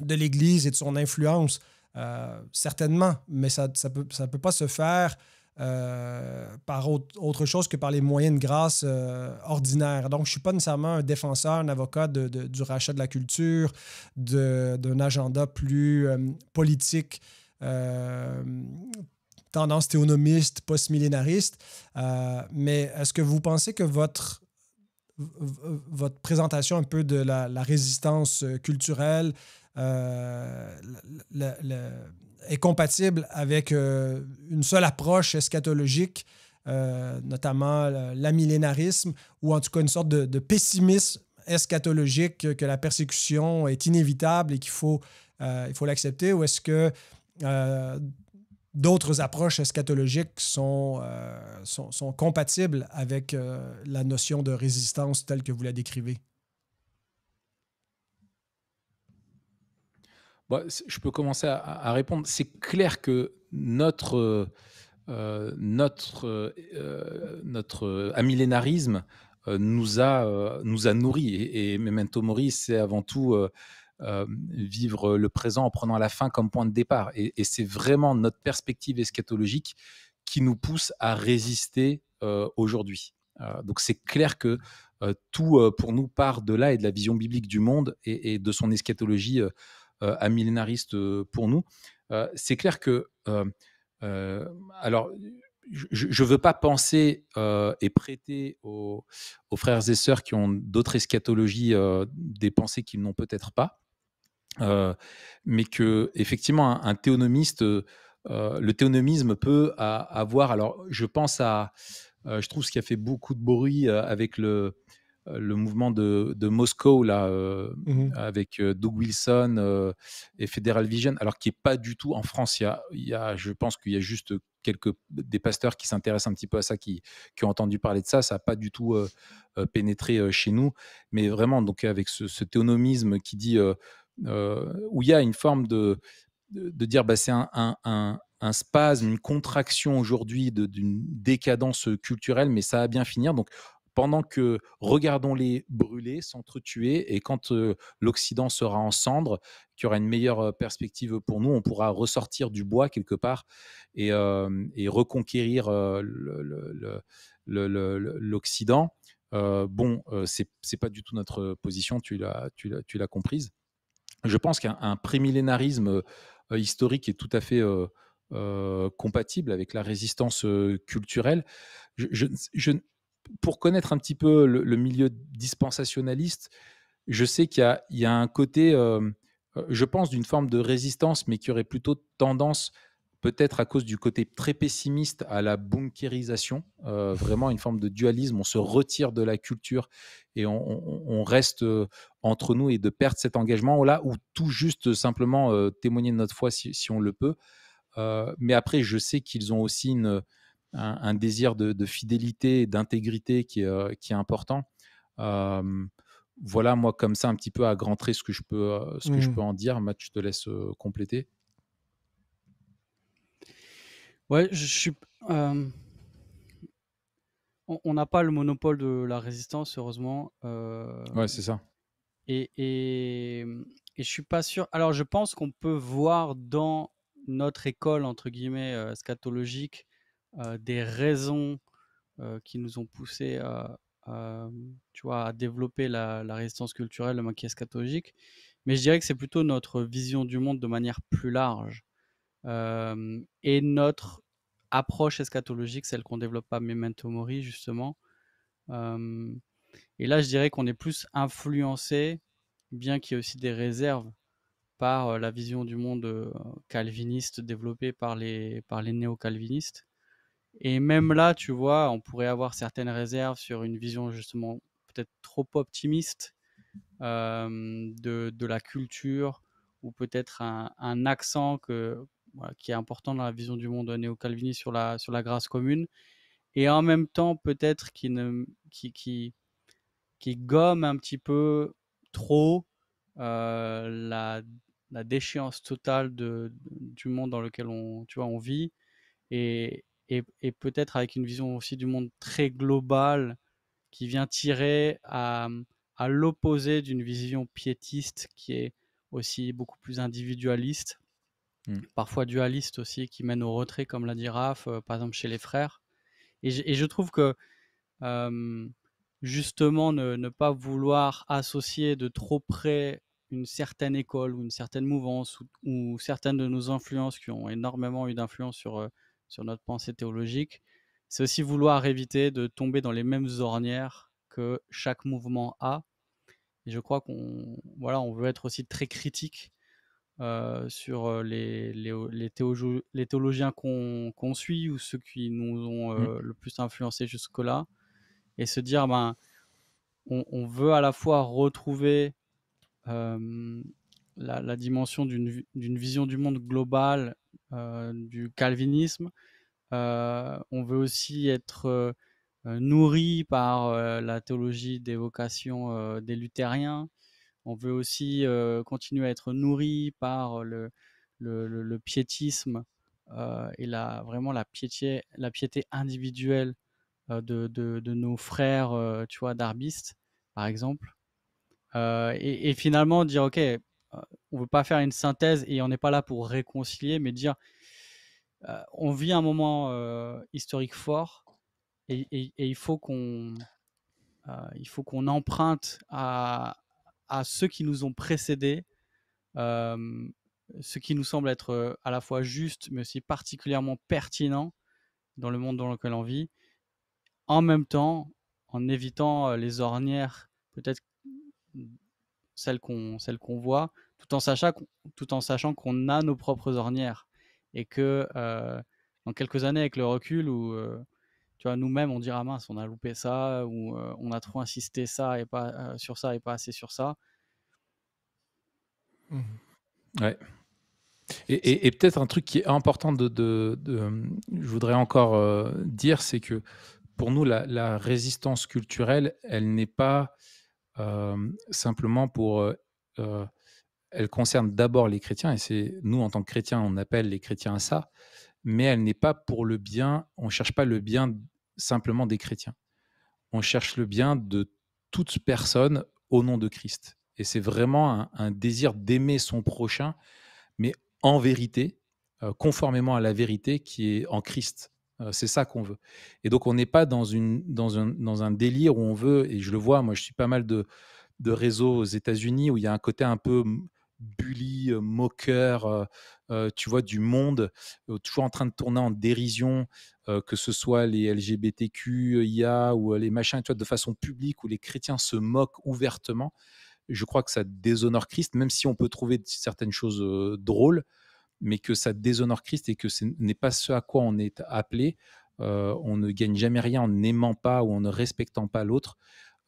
Speaker 1: de l'Église et de son influence? Certainement, mais ça peut pas se faire par autre chose que par les moyens de grâce ordinaires. Donc, je ne suis pas nécessairement un défenseur, un avocat du rachat de la culture, d'un agenda plus politique, tendance théonomiste, post-millénariste. Mais est-ce que vous pensez que votre présentation un peu de la résistance culturelle est compatible avec une seule approche eschatologique, notamment l'amillénarisme, ou en tout cas une sorte de pessimisme eschatologique, que la persécution est inévitable et qu'il faut il faut l'accepter, ou est-ce que d'autres approches eschatologiques sont compatibles avec la notion de résistance telle que vous la décrivez?
Speaker 2: Bon, je peux commencer à répondre. C'est clair que notre amillénarisme nous a nourris. Et Memento Mori, c'est avant tout vivre le présent en prenant la fin comme point de départ. Et c'est vraiment notre perspective eschatologique qui nous pousse à résister aujourd'hui. Donc c'est clair que tout pour nous part de là et de la vision biblique du monde et de son eschatologie amillénariste pour nous. C'est clair que alors, je ne veux pas penser et prêter aux frères et sœurs qui ont d'autres eschatologies des pensées qu'ils n'ont peut-être pas, mais que effectivement un théonomiste, le théonomisme peut avoir. Alors, je pense à, je trouve ce qui a fait beaucoup de bruit avec le mouvement de Moscou là, avec Doug Wilson et Federal Vision, alors qui est pas du tout en France. Je pense qu'il y a juste des pasteurs qui s'intéressent un petit peu à ça, qui ont entendu parler de ça. Ça n'a pas du tout pénétré chez nous, mais vraiment donc avec ce théonomisme qui dit où il y a une forme de dire c'est un spasme, une contraction aujourd'hui d'une décadence culturelle, mais ça va bien finir. Donc, pendant que regardons-les brûler, s'entretuer, et quand l'Occident sera en cendres, qu'il y aura une meilleure perspective pour nous, on pourra ressortir du bois quelque part et reconquérir l'Occident. C'est pas du tout notre position, tu l'as comprise. Je pense qu'un prémillénarisme historique est tout à fait compatible avec la résistance culturelle. Pour connaître un petit peu le milieu dispensationaliste, je sais qu'il y a un côté, je pense, d'une forme de résistance, mais qui aurait plutôt tendance, peut-être à cause du côté très pessimiste, à la bunkérisation, vraiment une forme de dualisme. On se retire de la culture et on reste entre nous, et de perdre cet engagement là, ou tout juste simplement témoigner de notre foi si on le peut. Mais après, je sais qu'ils ont aussi un désir de fidélité et d'intégrité qui est important. Voilà, moi, comme ça, un petit peu à grands traits, ce que je peux en dire. Matt, je te laisse compléter.
Speaker 3: Ouais, on n'a pas le monopole de la résistance, heureusement.
Speaker 2: Ouais, c'est ça.
Speaker 3: Et je suis pas sûr. Alors, je pense qu'on peut voir dans notre école, entre guillemets, scatologique, des raisons qui nous ont poussés tu vois, à développer la résistance culturelle, le maquis eschatologique. Mais je dirais que c'est plutôt notre vision du monde de manière plus large. Et notre approche eschatologique, celle qu'on développe à Memento Mori, justement. Et là, je dirais qu'on est plus influencé, bien qu'il y ait aussi des réserves, par la vision du monde calviniste développée par les néo-calvinistes. Et même là, tu vois, on pourrait avoir certaines réserves sur une vision justement peut-être trop optimiste de la culture, ou peut-être un accent qui est important dans la vision du monde néo-calviniste sur la grâce commune, et en même temps peut-être qui gomme un petit peu trop la déchéance totale du monde dans lequel on vit, et peut-être avec une vision aussi du monde très globale qui vient tirer à l'opposé d'une vision piétiste qui est aussi beaucoup plus individualiste, parfois dualiste aussi, qui mène au retrait, comme l'a dit Raph, par exemple chez les frères. Et je trouve que justement ne pas vouloir associer de trop près une certaine école ou une certaine mouvance ou certaines de nos influences qui ont énormément eu d'influence sur notre pensée théologique, c'est aussi vouloir éviter de tomber dans les mêmes ornières que chaque mouvement a. Et je crois on veut être aussi très critique sur les théologiens qu'on suit, ou ceux qui nous ont le plus influencé jusque-là, et se dire, on veut à la fois retrouver la dimension d'une vision du monde globale, du calvinisme. On veut aussi être nourri par la théologie des vocations des luthériens. On veut aussi continuer à être nourri par le piétisme et vraiment la piété individuelle de nos frères, tu vois, darbistes, par exemple. Et finalement dire, OK, on ne veut pas faire une synthèse et on n'est pas là pour réconcilier, mais dire, on vit un moment historique fort et il faut qu'on emprunte à ceux qui nous ont précédés, ce qui nous semble être à la fois juste, mais aussi particulièrement pertinent dans le monde dans lequel on vit, en même temps, en évitant les ornières, peut-être celles qu'on voit, tout en sachant qu'on a nos propres ornières et que dans quelques années, avec le recul, où tu vois, nous-mêmes, on dira mince, on a loupé ça, ou on a trop insisté sur ça et pas assez sur ça.
Speaker 2: Ouais. Et peut-être un truc qui est important je voudrais encore dire, c'est que pour nous, la résistance culturelle, elle n'est pas simplement elle concerne d'abord les chrétiens, et c'est nous, en tant que chrétiens, on appelle les chrétiens à ça, mais elle n'est pas pour le bien, on ne cherche pas le bien simplement des chrétiens. On cherche le bien de toute personne au nom de Christ. Et c'est vraiment un désir d'aimer son prochain, mais en vérité, conformément à la vérité qui est en Christ. C'est ça qu'on veut. Et donc, on n'est pas dans un délire où on veut, et je le vois, moi, je suis pas mal de réseaux aux États-Unis où il y a un côté un peu bully, moqueur, tu vois, du monde, toujours en train de tourner en dérision, que ce soit les LGBTQIA ou les machins, tu vois, de façon publique, où les chrétiens se moquent ouvertement. Je crois que ça déshonore Christ, même si on peut trouver certaines choses drôles, mais que ça déshonore Christ et que ce n'est pas ce à quoi on est appelé. On ne gagne jamais rien en n'aimant pas ou en ne respectant pas l'autre.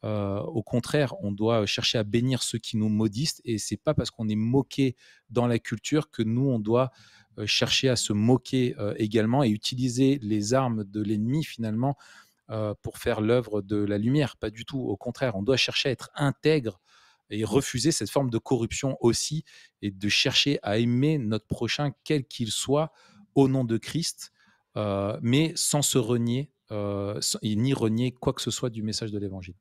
Speaker 2: Au contraire, on doit chercher à bénir ceux qui nous maudissent, et c'est pas parce qu'on est moqué dans la culture que nous, on doit chercher à se moquer également et utiliser les armes de l'ennemi finalement pour faire l'œuvre de la lumière. Pas du tout. Au contraire, on doit chercher à être intègre et refuser cette forme de corruption aussi, et de chercher à aimer notre prochain quel qu'il soit au nom de Christ, mais sans se renier ni renier quoi que ce soit du message de l'Évangile.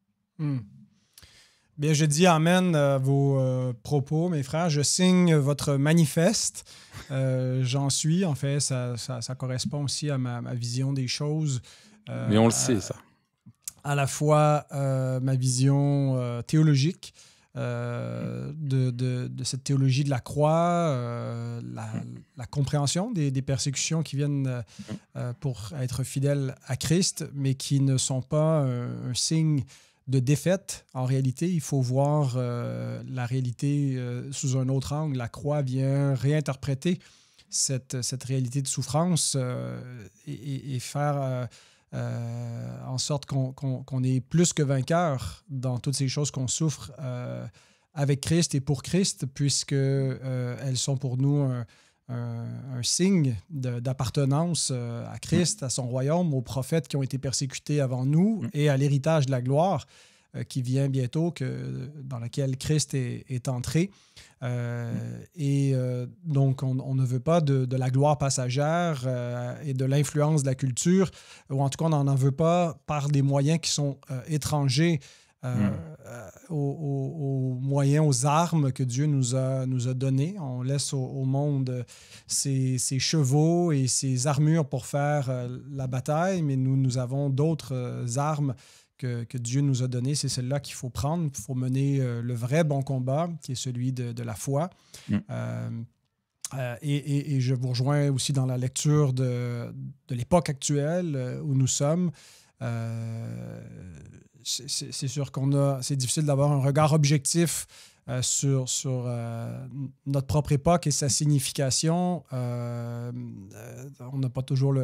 Speaker 1: Bien, je dis amen à vos propos, mes frères. Je signe votre manifeste. J'en suis. En fait, ça correspond aussi à ma vision des choses.
Speaker 2: Mais on le sait, ça.
Speaker 1: À la fois ma vision théologique de cette théologie de la croix, la compréhension des persécutions qui viennent pour être fidèles à Christ, mais qui ne sont pas un signe de défaite. En réalité, il faut voir la réalité sous un autre angle. La croix vient réinterpréter cette réalité de souffrance et faire en sorte qu'on est plus que vainqueur dans toutes ces choses qu'on souffre avec Christ et pour Christ, puisque elles sont pour nous un signe d'appartenance à Christ, à son royaume, aux prophètes qui ont été persécutés avant nous et à l'héritage de la gloire qui vient bientôt, dans laquelle Christ est entré. Donc, on ne veut pas de la gloire passagère et de l'influence de la culture, ou en tout cas, on n'en veut pas par des moyens qui sont étrangers aux moyens, aux armes que Dieu nous a donnés. On laisse au monde ses chevaux et ses armures pour faire la bataille, mais nous avons d'autres armes que Dieu nous a données. C'est celle-là qu'il faut prendre. Il faut mener le vrai bon combat, qui est celui de la foi. Et je vous rejoins aussi dans la lecture de l'époque actuelle où nous sommes. C'est sûr c'est difficile d'avoir un regard objectif sur notre propre époque et sa signification. On n'a pas toujours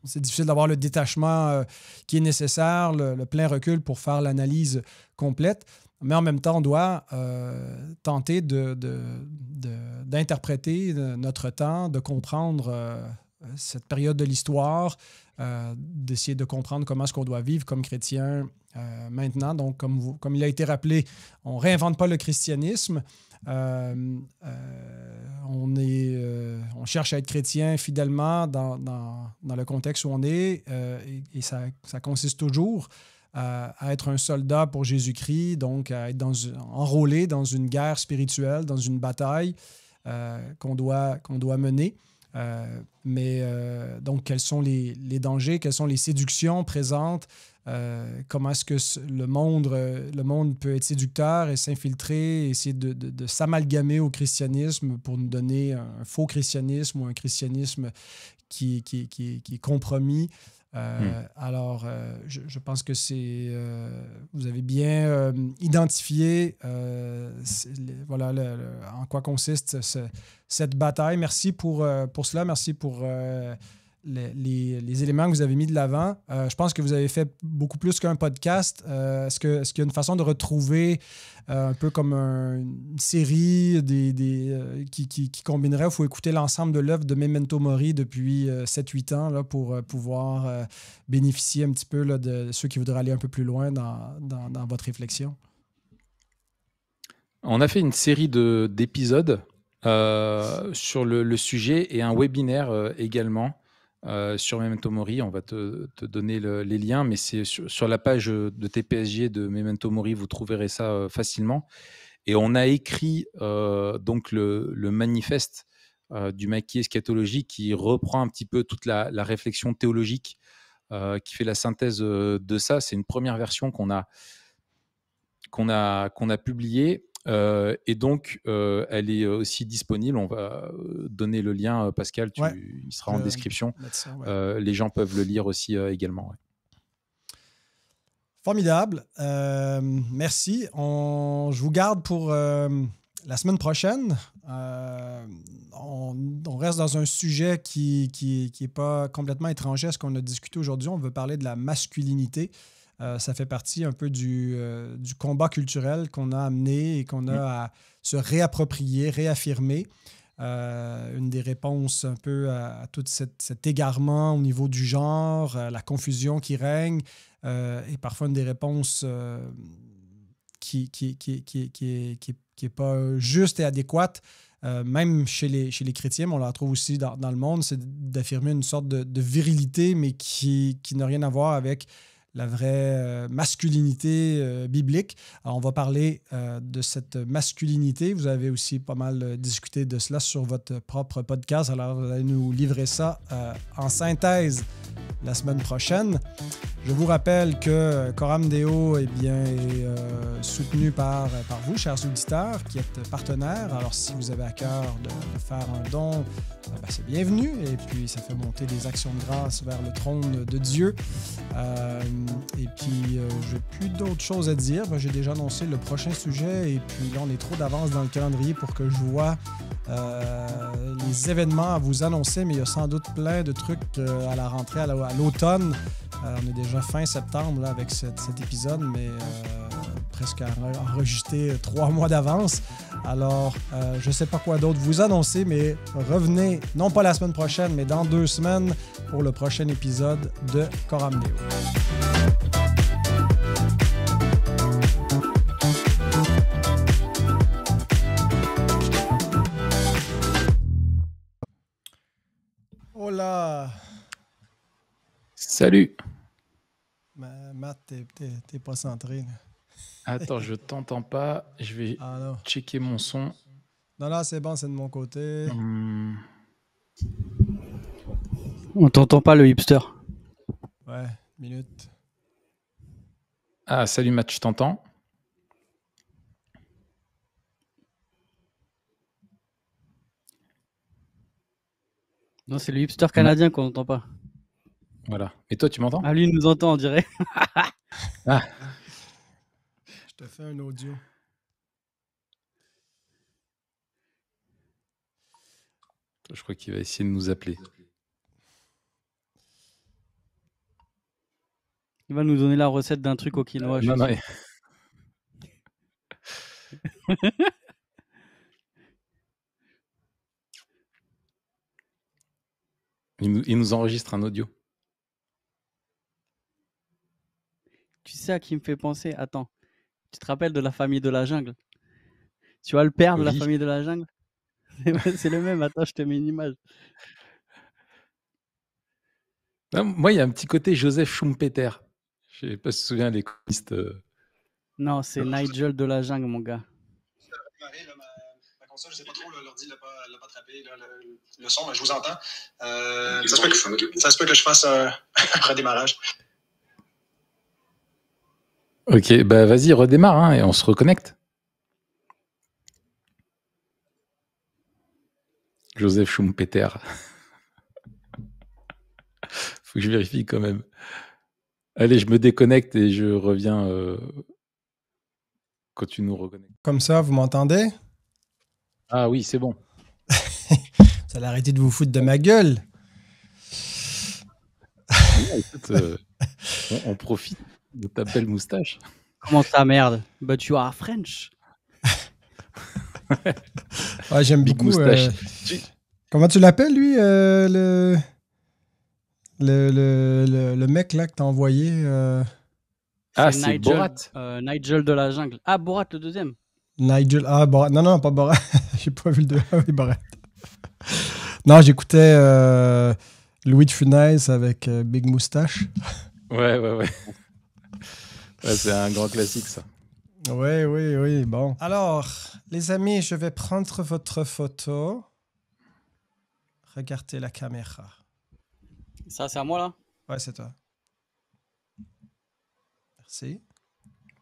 Speaker 1: c'est difficile d'avoir le détachement qui est nécessaire, le plein recul pour faire l'analyse complète. mais en même temps, on doit tenter d'interpréter notre temps, de comprendre cette période de l'histoire, d'essayer de comprendre comment est-ce qu'on doit vivre comme chrétien maintenant. Donc, comme il a été rappelé, on ne réinvente pas le christianisme. On cherche à être chrétien fidèlement dans le contexte où on est et ça consiste toujours à être un soldat pour Jésus-Christ, donc à être enrôlé dans une guerre spirituelle, dans une bataille qu'on doit mener. Donc, quels sont les dangers, quelles sont les séductions présentes, comment est-ce que le monde peut être séducteur et s'infiltrer, essayer de s'amalgamer au christianisme pour nous donner un faux christianisme ou un christianisme qui est compromis. Alors, je pense que vous avez bien identifié voilà, en quoi consiste cette bataille. Merci pour cela. Merci pour les éléments que vous avez mis de l'avant. Je pense que vous avez fait beaucoup plus qu'un podcast. Est-ce qu'il y a une façon de retrouver un peu comme une série qui combinerait? Il faut écouter l'ensemble de l'œuvre de Memento Mori depuis 7-8 ans là, pour pouvoir bénéficier un petit peu là, de ceux qui voudraient aller un peu plus loin dans votre réflexion.
Speaker 2: On a fait une série d'épisodes sur le sujet et un webinaire également. Sur Memento Mori, on va te donner les liens, mais c'est sur la page de TPSG de Memento Mori, vous trouverez ça facilement. Et on a écrit donc le manifeste du maquis eschatologique qui reprend un petit peu toute la réflexion théologique qui fait la synthèse de ça. C'est une première version qu'on a publiée. Et donc, elle est aussi disponible. On va donner le lien, Pascal, il sera en description. Les gens peuvent le lire aussi également. Ouais.
Speaker 1: Formidable. Merci. Je vous garde pour la semaine prochaine. On reste dans un sujet qui n'est pas complètement étranger à ce qu'on a discuté aujourd'hui. On veut parler de la masculinité. Ça fait partie un peu du combat culturel qu'on a amené et qu'on a à se réapproprier, réaffirmer. Une des réponses un peu à tout cet égarement au niveau du genre, la confusion qui règne, et parfois une des réponses qui est pas juste et adéquate. Même chez les chrétiens, mais on la retrouve aussi dans le monde, c'est d'affirmer une sorte de virilité, mais qui n'a rien à voir avec la vraie masculinité biblique. Alors, on va parler de cette masculinité. Vous avez aussi pas mal discuté de cela sur votre propre podcast. Alors, vous allez nous livrer ça en synthèse la semaine prochaine. Je vous rappelle que Coram Deo est soutenu par vous, chers auditeurs, qui êtes partenaires. Alors, si vous avez à cœur de faire un don, c'est bienvenu. Et puis, ça fait monter des actions de grâce vers le trône de Dieu. Et puis, j'ai plus d'autres choses à dire. J'ai déjà annoncé le prochain sujet. Et puis là, on est trop d'avance dans le calendrier pour que je vois les événements à vous annoncer. Mais il y a sans doute plein de trucs à la rentrée, à l'automne. On est déjà fin septembre là, avec cet épisode, mais presque enregistré 3 mois d'avance. Alors, je ne sais pas quoi d'autre vous annoncer, mais revenez, non pas la semaine prochaine, mais dans 2 semaines pour le prochain épisode de Coram Deo. Hola!
Speaker 2: Salut!
Speaker 1: Matt, t'es pas centré. Là.
Speaker 2: Attends, je t'entends pas. Je vais checker mon son.
Speaker 1: Non, c'est bon, c'est de mon côté.
Speaker 3: On t'entend pas, le hipster.
Speaker 1: Ouais, minute.
Speaker 2: Ah, salut Matt, je t'entends.
Speaker 3: Non, c'est le hipster canadien qu'on n'entend pas.
Speaker 2: Voilà. Et toi, tu m'entends?
Speaker 3: Ah, lui, il nous entend, on dirait.
Speaker 2: Ah.
Speaker 1: Je te fais un audio.
Speaker 2: Je crois qu'il va essayer de nous appeler.
Speaker 3: Il va nous donner la recette d'un truc au quinoa.
Speaker 2: Non. Il nous enregistre un audio.
Speaker 3: Tu sais à qui me fait penser? Attends, tu te rappelles de la famille de la jungle? Tu vois le père de la
Speaker 2: Oui.
Speaker 3: famille de la jungle? C'est le même. Attends, je te mets une image.
Speaker 2: Non, moi, il y a un petit côté Joseph Schumpeter. Je ne sais pas si tu te souviens, les communistes.
Speaker 3: Non, c'est Nigel de la jungle, mon gars.
Speaker 4: Ma console, je sais pas trop, l'ordi l'a pas attrapé, le son, je vous entends. Ça se peut que je fasse un redémarrage.
Speaker 2: Ok, bah vas-y, redémarre hein, et on se reconnecte. Joseph Schumpeter. Faut que je vérifie quand même. Allez, je me déconnecte et je reviens quand tu nous reconnectes.
Speaker 1: Comme ça, vous m'entendez?
Speaker 2: Ah oui, c'est bon.
Speaker 1: Vous allez arrêter de vous foutre de ma gueule.
Speaker 2: Écoute, on profite de ta belle moustache.
Speaker 3: Comment ça, merde? But you are French.
Speaker 1: Ouais, j'aime
Speaker 2: Big
Speaker 1: beaucoup.
Speaker 2: moustache.
Speaker 1: Comment tu l'appelles, lui, le mec là que t'as envoyé?
Speaker 2: Ah,
Speaker 3: C'est
Speaker 2: c'est
Speaker 3: Nigel,
Speaker 2: Borat.
Speaker 3: Nigel de la jungle. Ah, Borat, le deuxième.
Speaker 1: Nigel. Ah, Borat. Non, pas Borat. J'ai pas vu le deux. Ah oui, Borat. Non, j'écoutais Louis de Funès avec Big Moustache.
Speaker 2: Ouais. Ouais, c'est un grand classique, ça.
Speaker 1: Oui. Bon. Alors, les amis, je vais prendre votre photo. Regardez la caméra.
Speaker 3: Ça, c'est à moi, là?
Speaker 1: Ouais, c'est toi. Merci.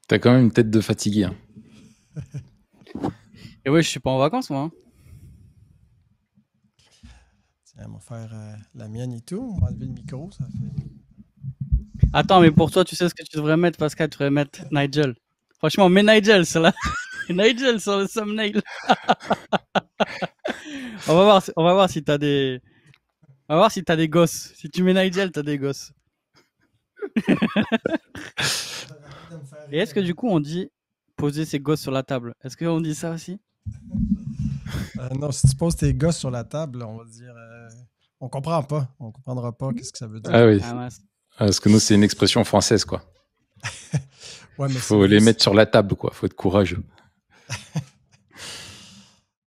Speaker 2: T'as quand même une tête de fatigué. Hein.
Speaker 3: Et ouais, je suis pas en vacances, moi. Hein.
Speaker 1: Tiens, on va faire la mienne et tout. On va enlever le micro, ça fait...
Speaker 3: Attends, mais pour toi, tu sais ce que tu devrais mettre, Pascal? Tu devrais mettre Nigel. Franchement, mets Nigel, c'est là. Nigel sur le thumbnail. On va voir si t'as des... On va voir si t'as des gosses. Si tu mets Nigel, t'as des gosses. Et est-ce que du coup, on dit poser ses gosses sur la table? Est-ce qu'on dit ça aussi?
Speaker 1: Non, si tu poses tes gosses sur la table, on va dire... on comprend pas. On comprendra pas qu'est-ce que ça veut dire.
Speaker 2: Ah oui.
Speaker 3: Ah, mince.
Speaker 2: Parce que nous, c'est une expression française, quoi.
Speaker 1: Ouais, mais
Speaker 2: Faut les mettre sur la table, quoi. Faut être courageux.